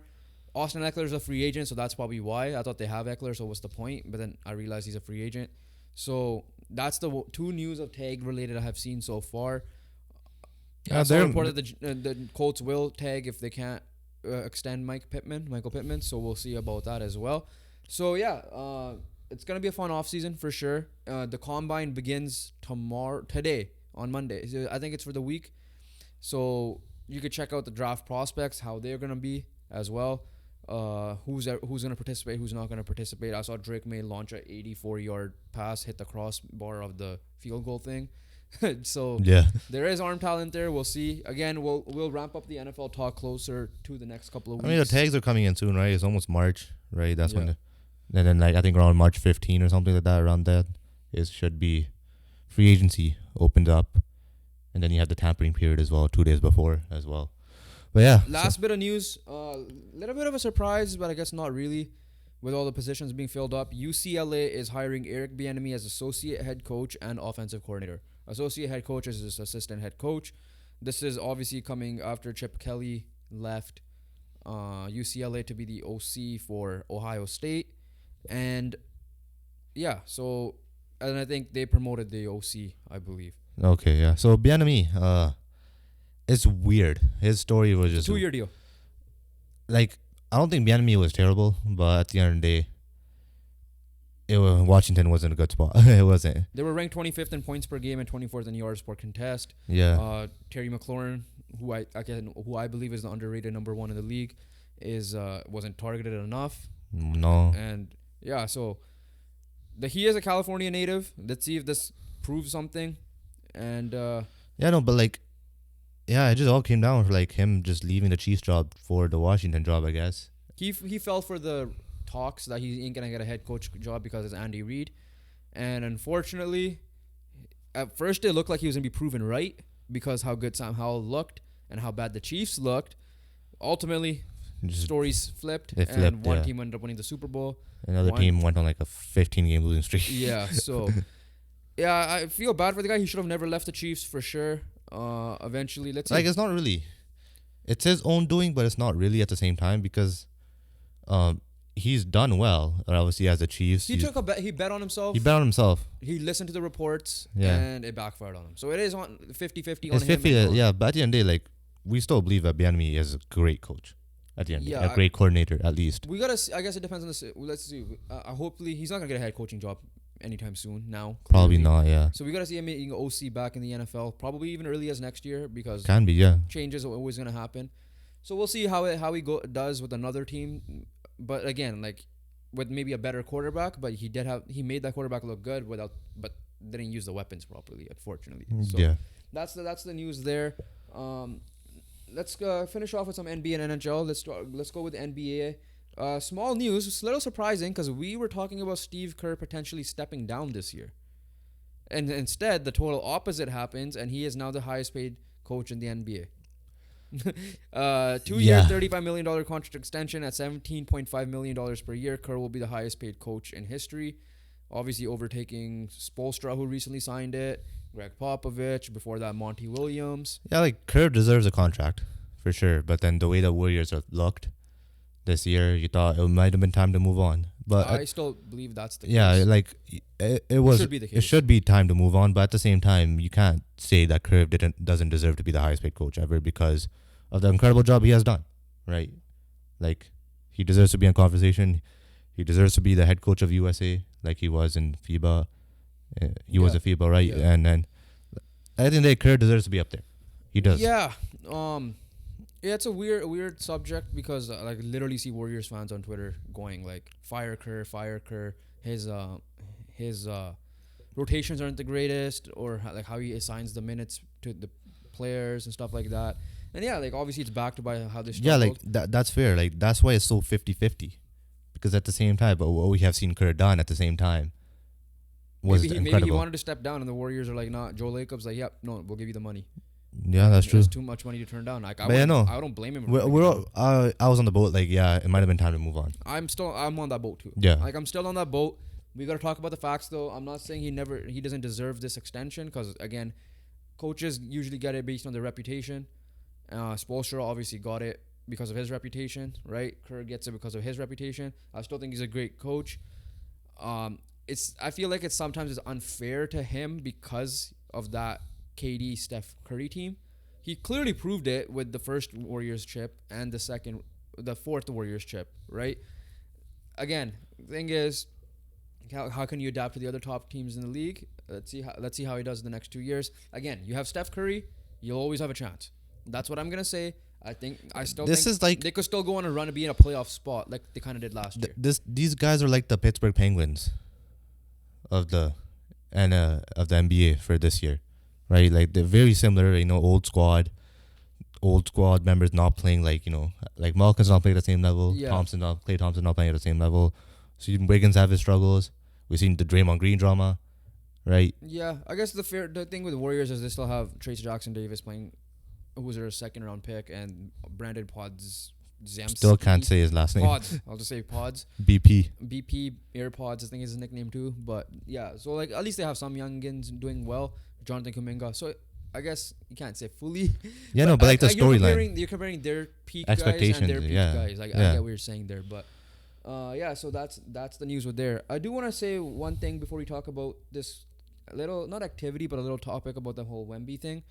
Austin Eckler is a free agent, so that's probably why. I thought they have Eckler, so what's the point? But then I realized he's a free agent. So that's the two news of tag related I have seen so far. Yeah, I saw they're- a report that the Colts will tag if they can't extend Michael Pittman. So we'll see about that as well. So yeah, it's gonna be a fun offseason for sure. The combine begins today on Monday. So I think it's for the week. So you could check out the draft prospects, how they're gonna be as well. Who's gonna participate, who's not gonna participate. I saw Drake May launch a 84-yard pass, hit the crossbar of the field goal thing. So Yeah. there is arm talent there. We'll see. Again, we'll ramp up the NFL talk closer to the next couple of weeks. I mean, the tags are coming in soon, right? It's almost March, right? That's when Yeah. and then like I think around March 15 or something like that, around that, it should be free agency opened up. And then you have the tampering period as well, 2 days before as well. But yeah. Last bit of news, little bit of a surprise, but I guess not really. With all the positions being filled up, UCLA is hiring Eric Bieniemy as associate head coach and offensive coordinator. Associate head coach is his assistant head coach. This is obviously coming after Chip Kelly left UCLA to be the OC for Ohio State. And yeah, so and I think they promoted the OC, I believe. Okay, yeah. So Bieniemy, it's weird. His story was just 2-year deal. like I don't think Bieniemy was terrible, but at the end of the day, Washington wasn't a good spot. It wasn't. They were ranked 25th in points per game and 24th in yards per contest. Yeah. Terry McLaurin, who I believe is the underrated number one in the league, wasn't targeted enough. No. And yeah, so he is a California native. Let's see if this proves something. And Yeah, no, but like, yeah, it just all came down to like him just leaving the Chiefs job for the Washington job, I guess. he fell for the talks that he ain't gonna get a head coach job because it's Andy Reid. And unfortunately, at first it looked like he was gonna be proven right because how good Sam Howell looked and how bad the Chiefs looked. Ultimately, Just stories flipped, It and flipped, one yeah. team ended up winning the Super Bowl. another One- team went on like a 15-game losing streak. Yeah, so yeah, I feel bad for the guy. He should have never left the Chiefs for sure. Eventually, let's see. Like it's not really, it's his own doing, but it's not really at the same time because, he's done well. Obviously, as the Chiefs, he took a bet. He bet on himself. he bet on himself. He listened to the reports, Yeah. and it backfired on him. So it is on 50-50 on It's him. 50, and on- yeah. But at the end of the day, like we still believe that Bieniemy is a great coach. At the end, Yeah, a great coordinator at least. We gotta. See, I guess it depends on the. Let's see. Hopefully, he's not gonna get a head coaching job anytime soon now. Probably clearly. not. Yeah, So we gotta see him being OC back in the NFL, probably even early as next year because can be. Yeah, changes are always gonna happen. So we'll see how he does with another team. But again, like with maybe a better quarterback, but he made that quarterback look good but didn't use the weapons properly, unfortunately. So yeah. that's the news there. Let's finish off with some NBA and NHL. Let's go with the NBA. Small news. It's a little surprising because we were talking about Steve Kerr potentially stepping down this year, and instead the total opposite happens, and he is now the highest paid coach in the NBA. 2 year, $35 million contract extension at $17.5 million per year. Kerr will be the highest paid coach in history, obviously overtaking Spoelstra, who recently signed it, Greg Popovich, before that Monty Williams. Yeah, like Kerr deserves a contract for sure, but then the way the Warriors have looked this year, you thought it might have been time to move on. But I still believe that's the yeah, case. like it was. Should be the case. It should be time to move on, but at the same time, you can't say that Kerr doesn't deserve to be the highest paid coach ever because of the incredible job he has done, right? Like he deserves to be in conversation. He deserves to be the head coach of USA, like he was in FIBA. He was at FIBA, right? Yeah. And then I think that Kerr deserves to be up there. He does. Yeah. Yeah, it's a weird subject because like literally see Warriors fans on Twitter going like fire Kerr. His rotations aren't the greatest, or like how he assigns the minutes to the players and stuff like that. And yeah, like obviously it's backed by how they Yeah, struggled. like that's fair. Like that's why it's so 50-50. Because at the same time, but what we have seen Kerr done at the same time was incredible. Maybe he wanted to step down, and the Warriors are like, nah. Joe Lacob's like, yep, no, we'll give you the money. Yeah, that's true. It's too much money to turn down. Like, I don't blame him. I was on the boat. Like, yeah, it might have been time to move on. I'm on that boat too. Yeah. Like I'm still on that boat. We gotta talk about the facts though. I'm not saying he doesn't deserve this extension because again, coaches usually get it based on their reputation. Spoelstra obviously got it because of his reputation, right? Kerr gets it because of his reputation. I still think he's a great coach. I feel like sometimes it's unfair to him because of that KD Steph Curry team. He clearly proved it with the first Warriors chip and the fourth Warriors chip, right? Again, the thing is, how can you adapt to the other top teams in the league? Let's see how he does in the next 2 years. Again, you have Steph Curry, you'll always have a chance. That's what I'm gonna say. I still think they could still go on a run and be in a playoff spot like they kind of did last year. These guys are like the Pittsburgh Penguins of the NBA for this year, right? Like they're very similar. Old squad members not playing like Malkin's not playing at the same level. Yeah. Klay Thompson not playing at the same level. So Wiggins have his struggles. We've seen the Draymond Green drama, right? Yeah, I guess the thing with the Warriors is they still have Trace Jackson Davis playing, who was their second round pick, and Brandon Podziemski. Still can't say his last name. Pods. I'll just say Pods. BP AirPods, I think is his nickname too. But yeah, so like at least they have some youngins doing well. Jonathan Kuminga. So I guess you can't say fully. Yeah, but like the storyline. You're comparing their peak Expectations, guys and their peak yeah. guys. Like I Yeah. get what you're saying there, but yeah. So that's the news with there. I do want to say one thing before we talk about this little not activity but a little topic about the whole Wemby thing.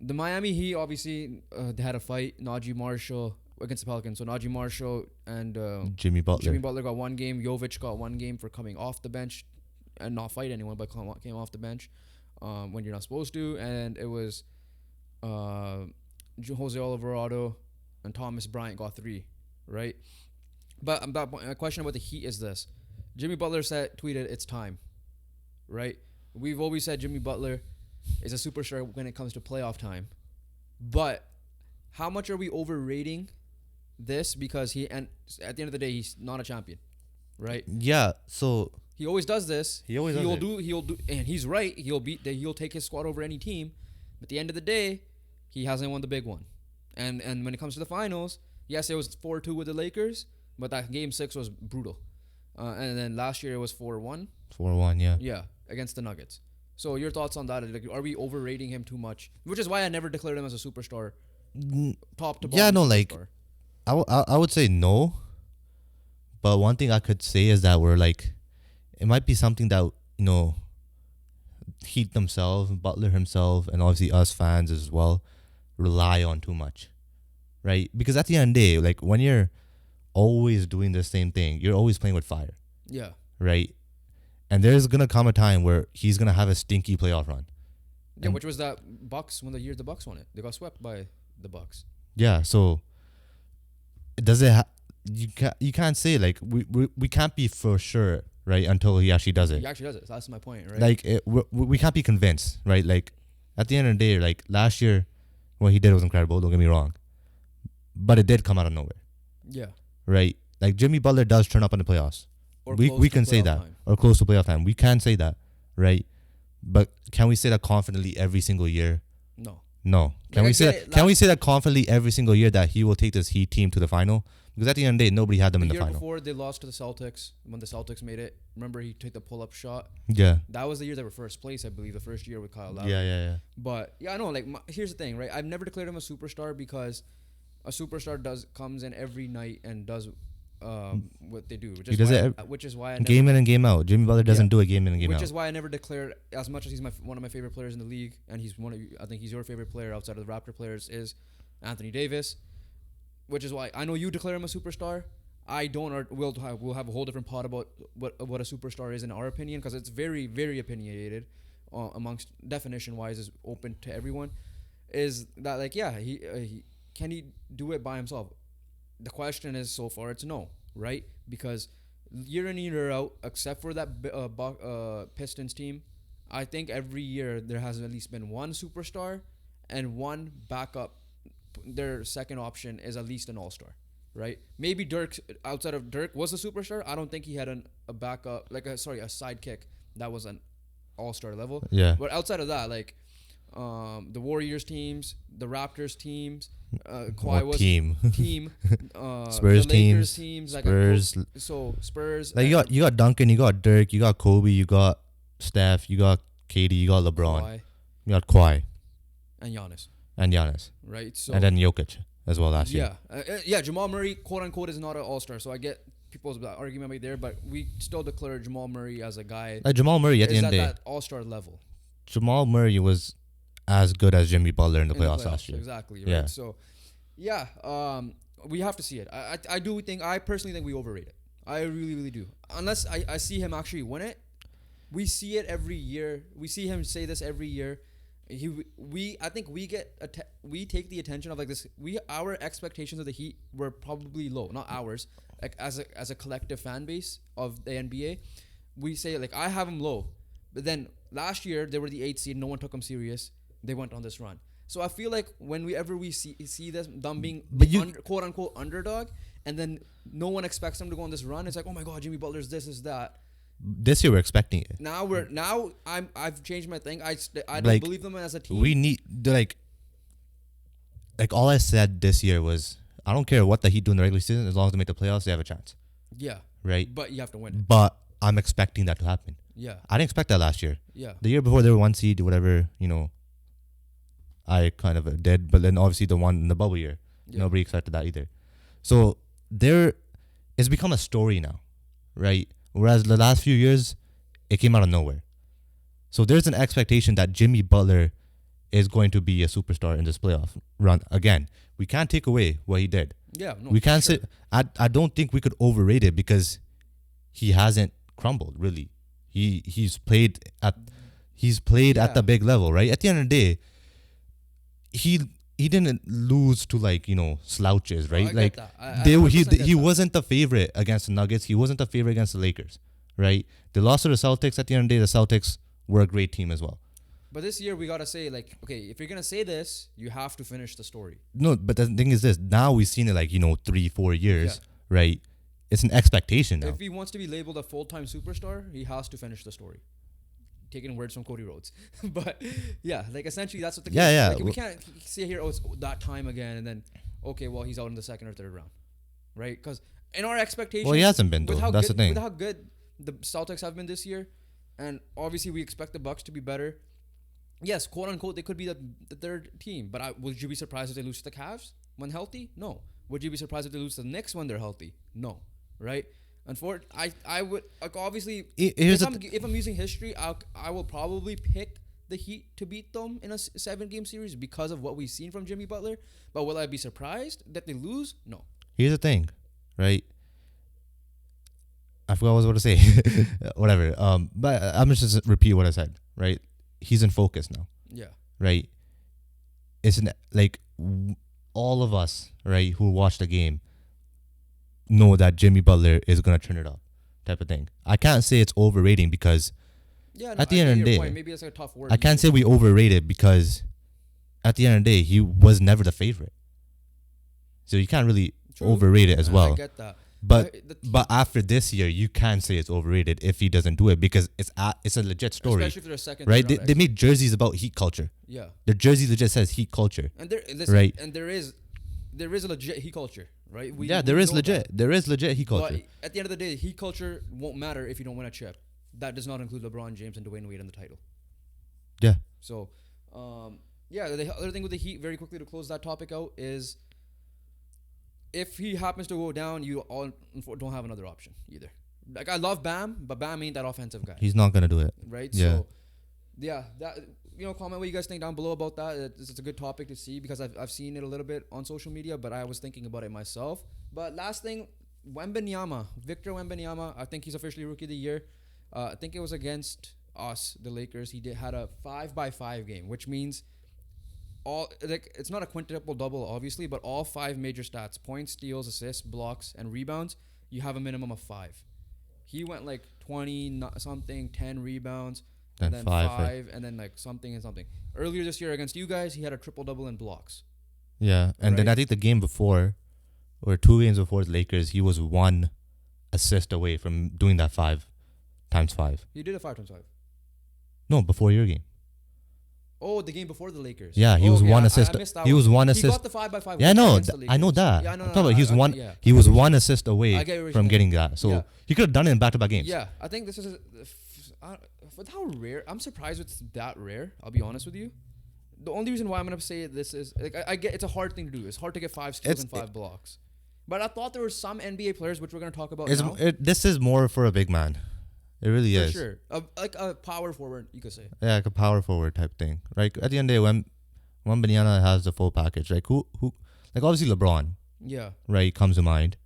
The Miami Heat obviously they had a fight. Najee Marshall against the Pelicans. So Najee Marshall and Jimmy Butler got 1 game. Jovic got 1 game for coming off the bench and not fight anyone, but came off the bench when you're not supposed to. And it was Jose Alvarado and Thomas Bryant got 3, right? But my question about the Heat is this: Jimmy Butler tweeted, "It's time," right? We've always said Jimmy Butler is a superstar when it comes to playoff time, but how much are we overrating this? Because at the end of the day, he's not a champion, right? Yeah, so he always does this. He'll do, and he's right. He'll take his squad over any team. But at the end of the day, he hasn't won the big one. And when it comes to the finals, yes, it was 4-2 with the Lakers, but that game 6 was brutal. And then last year it was 4-1. 4-1, yeah. Yeah, against the Nuggets. So your thoughts on that? Like, are we overrating him too much? Which is why I never declared him as a superstar, top to bottom. Yeah, no, like superstar. I would say no. But one thing I could say is that we're like, it might be something that Heat themselves, Butler himself, and obviously us fans as well, rely on too much, right? Because at the end of the day, like when you're always doing the same thing, you're always playing with fire. Yeah. Right? And there's gonna come a time where he's gonna have a stinky playoff run. Yeah, which was that Bucks when the Bucks won it. They got swept by the Bucks. Yeah, so does it? You can't say like we can't be for sure, right, until he actually does it. He actually does it. So that's my point, right? Like we can't be convinced, right? Like at the end of the day, like last year, what he did was incredible. Don't get me wrong, but it did come out of nowhere, Yeah. right? Like Jimmy Butler does turn up in the playoffs. Or We close to can say playoff that, time. or close to playoff time. We can say that, right? But can we say that confidently every single year? No. No. Can Like, we I say get that? it. Can we say that confidently every single year that he will take this Heat team to the final? Because at the end of the day, nobody had them in The the year final. before they lost to the Celtics, when the Celtics made it, remember he took the pull-up shot. Yeah. That was the year they were first place, I believe, the first year with Kyle Lowry. Yeah. But yeah, I know. Like, here's the thing, right? I've never declared him a superstar because a superstar comes in every night and does what they do. He does it Which is why I game in and game out. Jimmy Butler doesn't do a game in and game which out. is why I never declared, as much as he's one of my favorite players in the league, and he's I think he's your favorite player outside of the Raptor players, is Anthony Davis. Which is why I know you declare him a superstar. I don't, or we'll have a whole different pod about what a superstar is in our opinion, because it's very, very opinionated amongst definition wise, is open to everyone. Is that like, yeah, he can he do it by himself? The question is, so far it's no, right? Because year in year out, except for that Pistons team, I think every year there has at least been one superstar and one backup. Their second option is at least an all-star, right? Maybe Dirk, outside of Dirk, was a superstar. I don't think he had a backup, a sidekick that was an all-star level. Yeah. But outside of that, like the Warriors teams, the Raptors teams, Kawhi was team. Spurs the Lakers teams. Like Spurs. Spurs. Like you got Duncan, you got Dirk, you got Kobe, you got Steph, you got KD, you got LeBron, Kawhi you got Kawhi and Giannis, and Giannis, right? So and then Jokic as well last year. Yeah. Jamal Murray, quote unquote, is not an all-star. So I get people's argument right there, but we still declare Jamal Murray as a guy. Like Jamal Murray at the end of the day, that all-star level. Jamal Murray was as good as Jimmy Butler in the playoffs last year. Exactly. Right. Yeah. So, yeah, we have to see it. I personally think we overrate it. I really, really do. Unless I see him actually win it. We see it every year. We see him say this every year. I think we take the attention of like this. Our expectations of the Heat were probably low. Not ours. Like as a collective fan base of the NBA, we say like I have them low. But then last year they were the 8th seed. No one took them serious. They went on this run. So I feel like whenever we see them being quote unquote underdog, and then no one expects them to go on this run, it's like, oh my god, Jimmy Butler's this is that. This year we're expecting it. I've changed my thing. I don't like, believe them as a team. We need like all I said this year was I don't care what the Heat do in the regular season, as long as they make the playoffs, they have a chance. Yeah. Right. But you have to win it. But I'm expecting that to happen. Yeah. I didn't expect that last year. Yeah. The year before they were 1 seed, whatever, I kind of did, but then obviously the one in the bubble year, nobody expected that either. So it's become a story now, right? Whereas the last few years, it came out of nowhere. So there's an expectation that Jimmy Butler is going to be a superstar in this playoff run. Again, we can't take away what he did. Yeah, no, we can't sure. say. I don't think we could overrate it because he hasn't crumbled really. He's played at the big level, right? At the end of the day, he didn't lose to slouches, right? No, I get that. He wasn't the favorite against the Nuggets. He wasn't the favorite against the Lakers, right? They lost to the Celtics. At the end of the day, the Celtics were a great team as well. But this year we gotta say okay, if you're gonna say this, you have to finish the story. No, but the thing is this: now we've seen it 3-4 years, right? It's an expectation now. If he wants to be labeled a full-time superstar, he has to finish the story. Taking words from Cody Rhodes. But yeah, essentially that's what the case is. Yeah. We can't say here, it's that time again, and then okay, well he's out in the second or third round, right? Because in our expectations, well, he hasn't been though. That's the thing. With how good the Celtics have been this year, and obviously we expect the Bucks to be better. Yes, quote unquote, they could be the third team. But would you be surprised if they lose to the Cavs when healthy? No. Would you be surprised if they lose to the Knicks when they're healthy? No. Right? I would obviously if I'm using history, I will probably pick the Heat to beat them in a 7-game series because of what we've seen from Jimmy Butler. But will I be surprised that they lose? No. Here's the thing, right? I forgot what I was about to say. Whatever. But I'm just repeat what I said. Right. He's in focus now. Yeah. Right. It's all of us, right, who watch the game know that Jimmy Butler is gonna turn it up, type of thing. I can't say it's overrating because Yeah. No, at the end of the day, maybe it's like a tough word. I can't say we overrated because at the end of the day, he was never the favorite. So you can't really overrate it as well. I get that. But after this year, you can say it's overrated if he doesn't do it because it's a legit story. Especially if they're a second. Right? They made jerseys about heat culture. Yeah. The jersey legit says heat culture. And there is a legit heat culture, right? There is legit. There is legit heat culture. But at the end of the day, heat culture won't matter if you don't win a chip. That does not include LeBron James and Dwayne Wade in the title. Yeah. So, the other thing with the Heat, very quickly to close that topic out, is if he happens to go down, you all don't have another option either. Like, I love Bam, but Bam ain't that offensive guy. He's not gonna do it. Right? Yeah. So, that comment what you guys think down below about that. It's a good topic to see because I've seen it a little bit on social media, but I was thinking about it myself. But last thing, Victor Wembanyama, I think he's officially Rookie of the Year. I think it was against us, the Lakers. He had a 5x5 game, which means it's not a quintuple double, obviously, but all 5 major stats: points, steals, assists, blocks, and rebounds. You have a minimum of 5. He went like 20 something, 10 rebounds, and then 5, and then like something and something. Earlier this year against you guys, he had a triple double in blocks. Yeah, and then I think the game before, or 2 games before the Lakers, he was 1 assist away from doing that 5 times 5. He did a 5 times 5. No, before your game. Oh, the game before the Lakers. Yeah, he was 1 assist. He was 1 assist. He got the 5x5. Yeah, I know that. Yeah, I'm talking about he was 1 assist away from getting that. So he could have done it in back-to-back games. Yeah, I think this is with how rare. I'm surprised it's that rare. I'll be honest with you. The only reason why I'm gonna say this is like I get it's a hard thing to do. It's hard to get 5 steals and 5 blocks. But I thought there were some NBA players which we're gonna talk about now. This is more for a big man. It really is. For sure. Like a power forward, you could say. Yeah, like a power forward type thing. Right? At the end of the day, when Wembanyama has the full package, like who like obviously LeBron. Yeah. Right, comes to mind.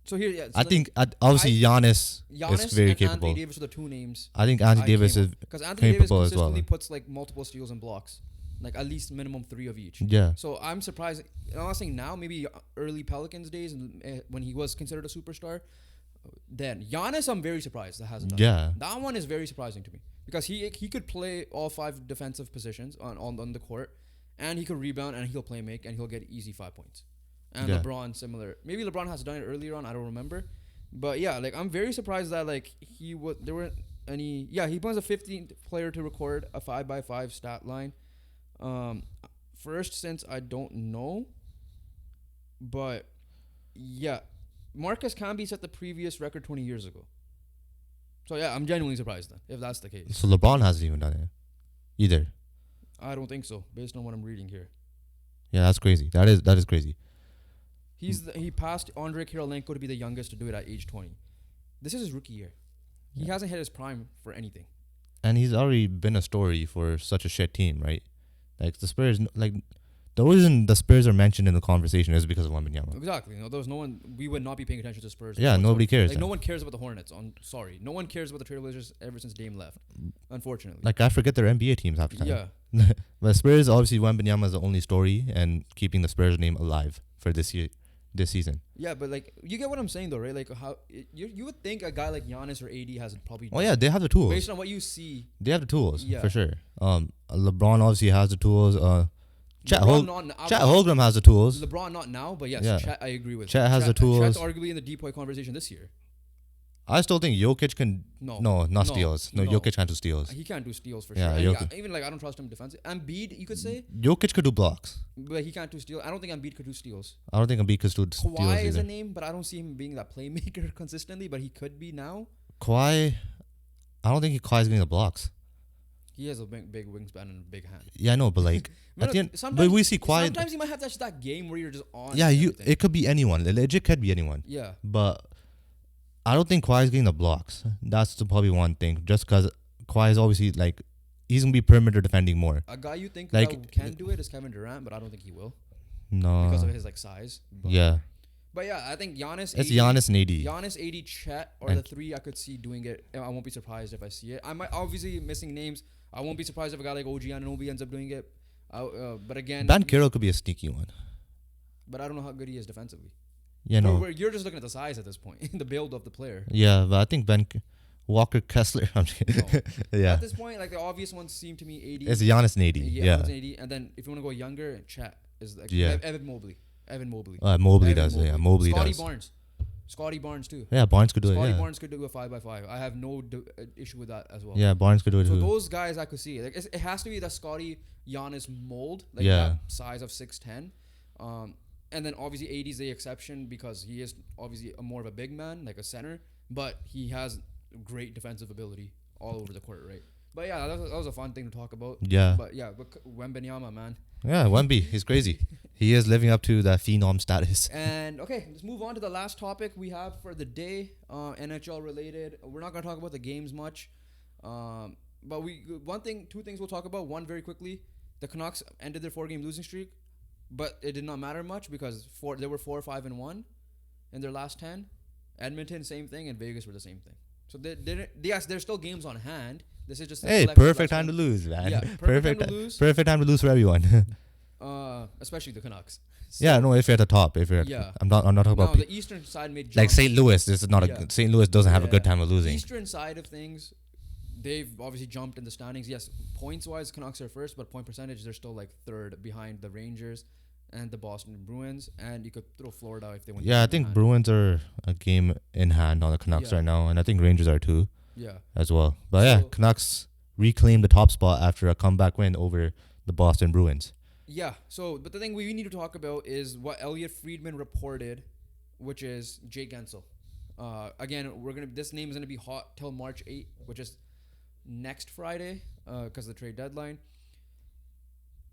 So here, yeah. So I think obviously Giannis is very and capable. Anthony Davis are the 2 names. I think Anthony Davis is because Anthony Davis capable as well. consistently puts like multiple steals and blocks, like at least minimum 3 of each. Yeah. So I'm surprised. I'm not saying now, maybe early Pelicans days when he was considered a superstar. Then Giannis, I'm very surprised that hasn't done. Yeah. That one is very surprising to me because he could play all 5 defensive positions on the court, and he could rebound and he'll play make and he'll get easy 5 points. And LeBron similar. Maybe LeBron has done it earlier on. I don't remember. But yeah, like I'm very surprised that like there weren't any. Yeah, he was a 15th player to record a 5x5 stat line. First since I don't know. But yeah, Marcus Camby set the previous record 20 years ago. So yeah, I'm genuinely surprised then if that's the case. So LeBron hasn't even done it either. I don't think so, based on what I'm reading here. Yeah, that's crazy. That is crazy. He passed Andre Kirilenko to be the youngest to do it at age 20. This is his rookie year. He hasn't hit his prime for anything. And he's already been a story for such a shit team, right? Like the Spurs, like the reason the Spurs are mentioned in the conversation is because of Wembanyama. Exactly. There was no one. We would not be paying attention to Spurs. Yeah, nobody cares. Like no one cares about the Hornets. No one cares about the Trailblazers ever since Dame left. Unfortunately. Like I forget their NBA teams half the time. Yeah. But Spurs, obviously Wembanyama is the only story and keeping the Spurs name alive for this season. Yeah, but like you get what I'm saying though, right? Like how you would think a guy like Giannis or AD has probably. Oh yeah, they have the tools. Based on what you see, they have the tools for sure. LeBron obviously has the tools. Chet Holmgren has the tools. LeBron not now, but yes, Chet, I agree with. Chet has the tools. Chet's arguably in the deep conversation this year. I still think Jokic can. Not steals. No, Jokic can't do steals. He can't do steals for sure. Even like I don't trust him defensively. Embiid, you could say. Jokic could do blocks, but he can't do steals. I don't think Embiid could do steals. I don't think Embiid could do steals. Kawhi is a name, but I don't see him being that playmaker consistently. But he could be now. Kawhi, I don't think Kawhi's getting the blocks. He has a big wingspan and a big hand. Yeah, I know, but like at the end, but we see Kawhi. Sometimes he might have that game where you're just on. Yeah, it could be anyone. It legit could be anyone. Yeah, but I don't think Kawhi's getting the blocks. That's probably one thing. Just because Kawhi's obviously like he's gonna be perimeter defending more. A guy you think that can do it is Kevin Durant, but I don't think he will. No, because of his like size. Yeah, But yeah, I think Giannis. It's AD, Giannis and AD. Giannis, AD, Chet, or And- the three I could see doing it. I won't be surprised if I see it. I might obviously missing names. I won't be surprised if a guy like OG Anunoby ends up doing it. But again, Ben Carroll could be a sneaky one. but I don't know how good he is defensively. Yeah, no. You're just looking at the size at this point, the build of the player. Yeah, but I think Walker Kessler. I'm just kidding. No. Yeah. At this point, like the obvious ones seem to me AD. It's Giannis and AD. Yeah. Yeah. AD, and then if you want to go younger, Chet is like Yeah. Evan Mobley. Mobley Mobley Evan does. Yeah, Mobley Scotty does. Scotty Barnes too. Yeah, Barnes could do Scotty it. Yeah. Barnes could do a 5x5. I have no issue with that as well. Yeah, Barnes could do it So too. those guys I could see. Like it has to be the Scotty Giannis mold, like Yeah. that size of 6'10". And then obviously AD is the exception because he is obviously more of a big man, like a center, but he has great defensive ability all over the court, right? But yeah, that was a fun thing to talk about. Yeah. But Wembenyama, man. Yeah, Wemby. He's crazy. He is living up to that phenom status. And okay, let's move on to the last topic we have for the day, NHL related. We're not going to talk about the games much, but two things we'll talk about. One very quickly, the Canucks ended their 4-game losing streak, but it did not matter much because they were 4-5-1 in their last 10. Edmonton, same thing, and Vegas were the same thing. So they didn't. Yes, there's still games on hand. This is just Perfect time to lose, man. Yeah, perfect time to lose. Perfect time to lose for everyone. Especially the Canucks. Yeah, no, if you're at the top, I'm not talking about the eastern side made like jumps. St. Louis. This is not Yeah. St. Louis doesn't have a Yeah. good time of losing. Eastern side of things, they've obviously jumped in the standings. Yes, points wise, Canucks are first, but point percentage, they're still like third behind the Rangers and the Boston Bruins. And you could throw Florida if they win. Yeah, I think Bruins are a game in hand on the Canucks Yeah. right now, and I think Rangers are too Yeah. as well. But yeah, So- Canucks reclaimed the top spot after a comeback win over the Boston Bruins. Yeah. So, but the thing we need to talk about is what Elliot Friedman reported, which is Jake Gensel. Again, this name is gonna be hot till March 8th, which is next Friday, because of the trade deadline.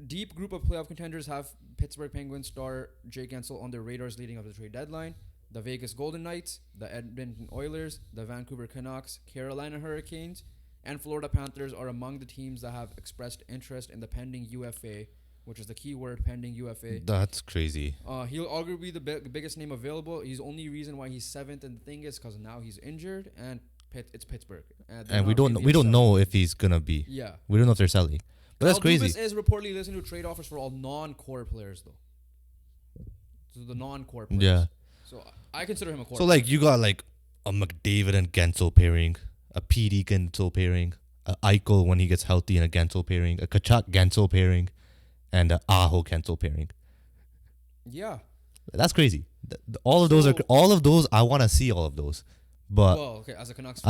Deep group of playoff contenders have Pittsburgh Penguins star Jake Gensel on their radars leading up to the trade deadline. The Vegas Golden Knights, the Edmonton Oilers, the Vancouver Canucks, Carolina Hurricanes, and Florida Panthers are among the teams that have expressed interest in the pending UFA, which is the key word, pending UFA. That's crazy. He'll arguably be the biggest name available. He's the only reason why he's 7th in the thing is because now he's injured, and it's Pittsburgh. And we don't know if he's gonna be. Yeah. We don't know if they're selling. But that's Kyle crazy. Dubas is reportedly listening to trade offers for all non-core players, though. So the non-core players. Yeah. So I consider him a core. So like you got like a McDavid and Gensel pairing, a PD Gensel pairing, a Eichel when he gets healthy and a Gensel pairing, a Kachuk Gensel pairing, and a Aho Gensel pairing. Yeah. That's crazy. All of those I want to see all of those. But Well, okay, as a Canucks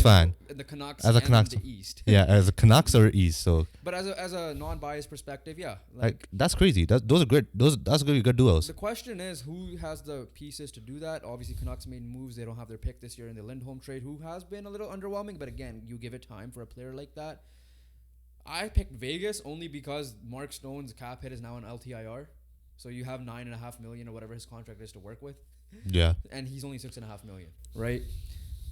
fan, the Canucks as a and Canucks- the East. yeah, as a Canucks or East, so But as a non-biased perspective, yeah. like that's crazy. Those are good. That's gonna be good duos. The question is who has the pieces to do that. Obviously, Canucks made moves. They don't have their pick this year in the Lindholm trade, who has been a little underwhelming. But again, you give it time for a player like that. I picked Vegas only because Mark Stone's cap hit is now an LTIR. So you have $9.5 million or whatever his contract is to work with. Yeah, And he's only $6.5 million, right?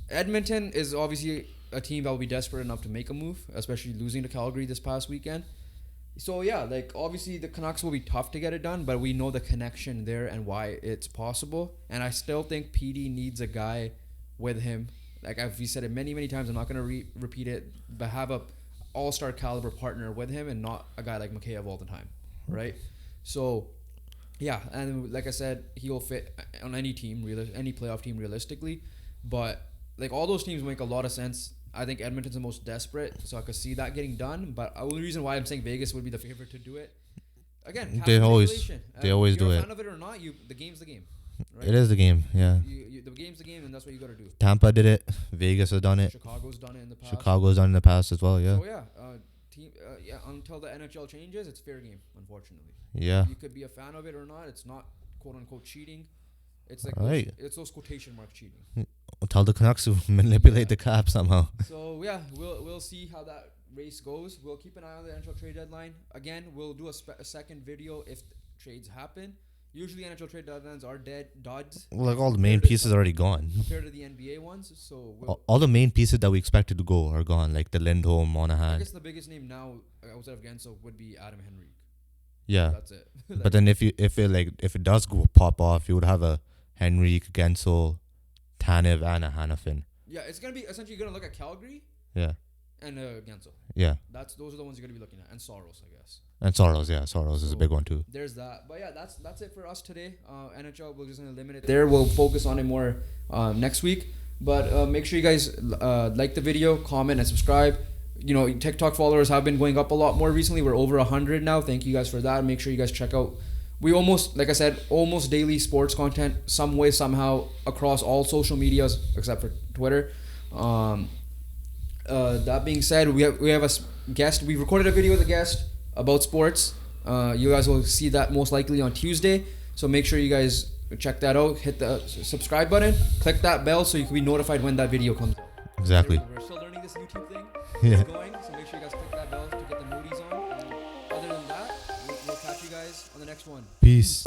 Edmonton is obviously a team that will be desperate enough to make a move, especially losing to Calgary this past weekend. So yeah, like obviously the Canucks will be tough to get it done, but we know the connection there and why it's possible. And I still think PD needs a guy with him. Like I've said it many, many times. I'm not gonna repeat it, but have a all-star caliber partner with him and not a guy like Mikheyev all the time, right? So yeah, and like I said, he'll fit on any team, any playoff team realistically, but like all those teams make a lot of sense. I think Edmonton's the most desperate, so I could see that getting done. But the only reason why I'm saying Vegas would be the favorite to do it, again, They always you're do a it. fan of it or not, the game's the game. Right? It is the game. Yeah, The game's the game, and that's what you got to do. Tampa did it. Vegas has done it. Chicago's done it in the past. Chicago's done it in the past as well. Yeah, So yeah, until the NHL changes, it's fair game. Unfortunately, yeah. you could be a fan of it or not. It's not quote unquote cheating. It's like Right. it's those quotation mark cheating. Tell the Canucks to manipulate the cap somehow. So yeah, we'll see how that race goes. We'll keep an eye on the NHL trade deadline. Again, we'll do a second video if trades happen. Usually NHL trade deadlines are duds Like all the main pieces are already gone. compared to the NBA ones. So All the main pieces that we expected to go are gone, like the Lindholm, I Monahan. guess the biggest name now outside of Gensel would be Adam Henrique. Yeah, That's it. but then if it does go pop off, you would have a Henrique, Gensel, Tanev, and a Hanifin. Yeah, it's gonna be essentially you're gonna look at Calgary Yeah. and Gensel. Yeah. Those are the ones you're gonna be looking at, and Soros, I guess. And Soros, yeah. Soros is a So, big one too. There's that. But yeah, that's it for us today. NHL, we're just gonna limit it there. We'll focus on it more next week. But make sure you guys like the video, comment, and subscribe. You know, TikTok followers have been going up a lot more recently. We're over 100 now. Thank you guys for that. Make sure you guys check out. We almost, like I said, almost daily sports content, some way, somehow, across all social medias except for Twitter. That being said, we have a guest. We recorded a video with a guest about sports. You guys will see that most likely on Tuesday. So make sure you guys check that out. Hit the subscribe button. Click that bell so you can be notified when that video comes out. Exactly. We're still learning this YouTube thing. Yeah. It's going. So make sure you guys click that bell to get the noties on. And other than that, we'll catch you guys on the next one. Peace.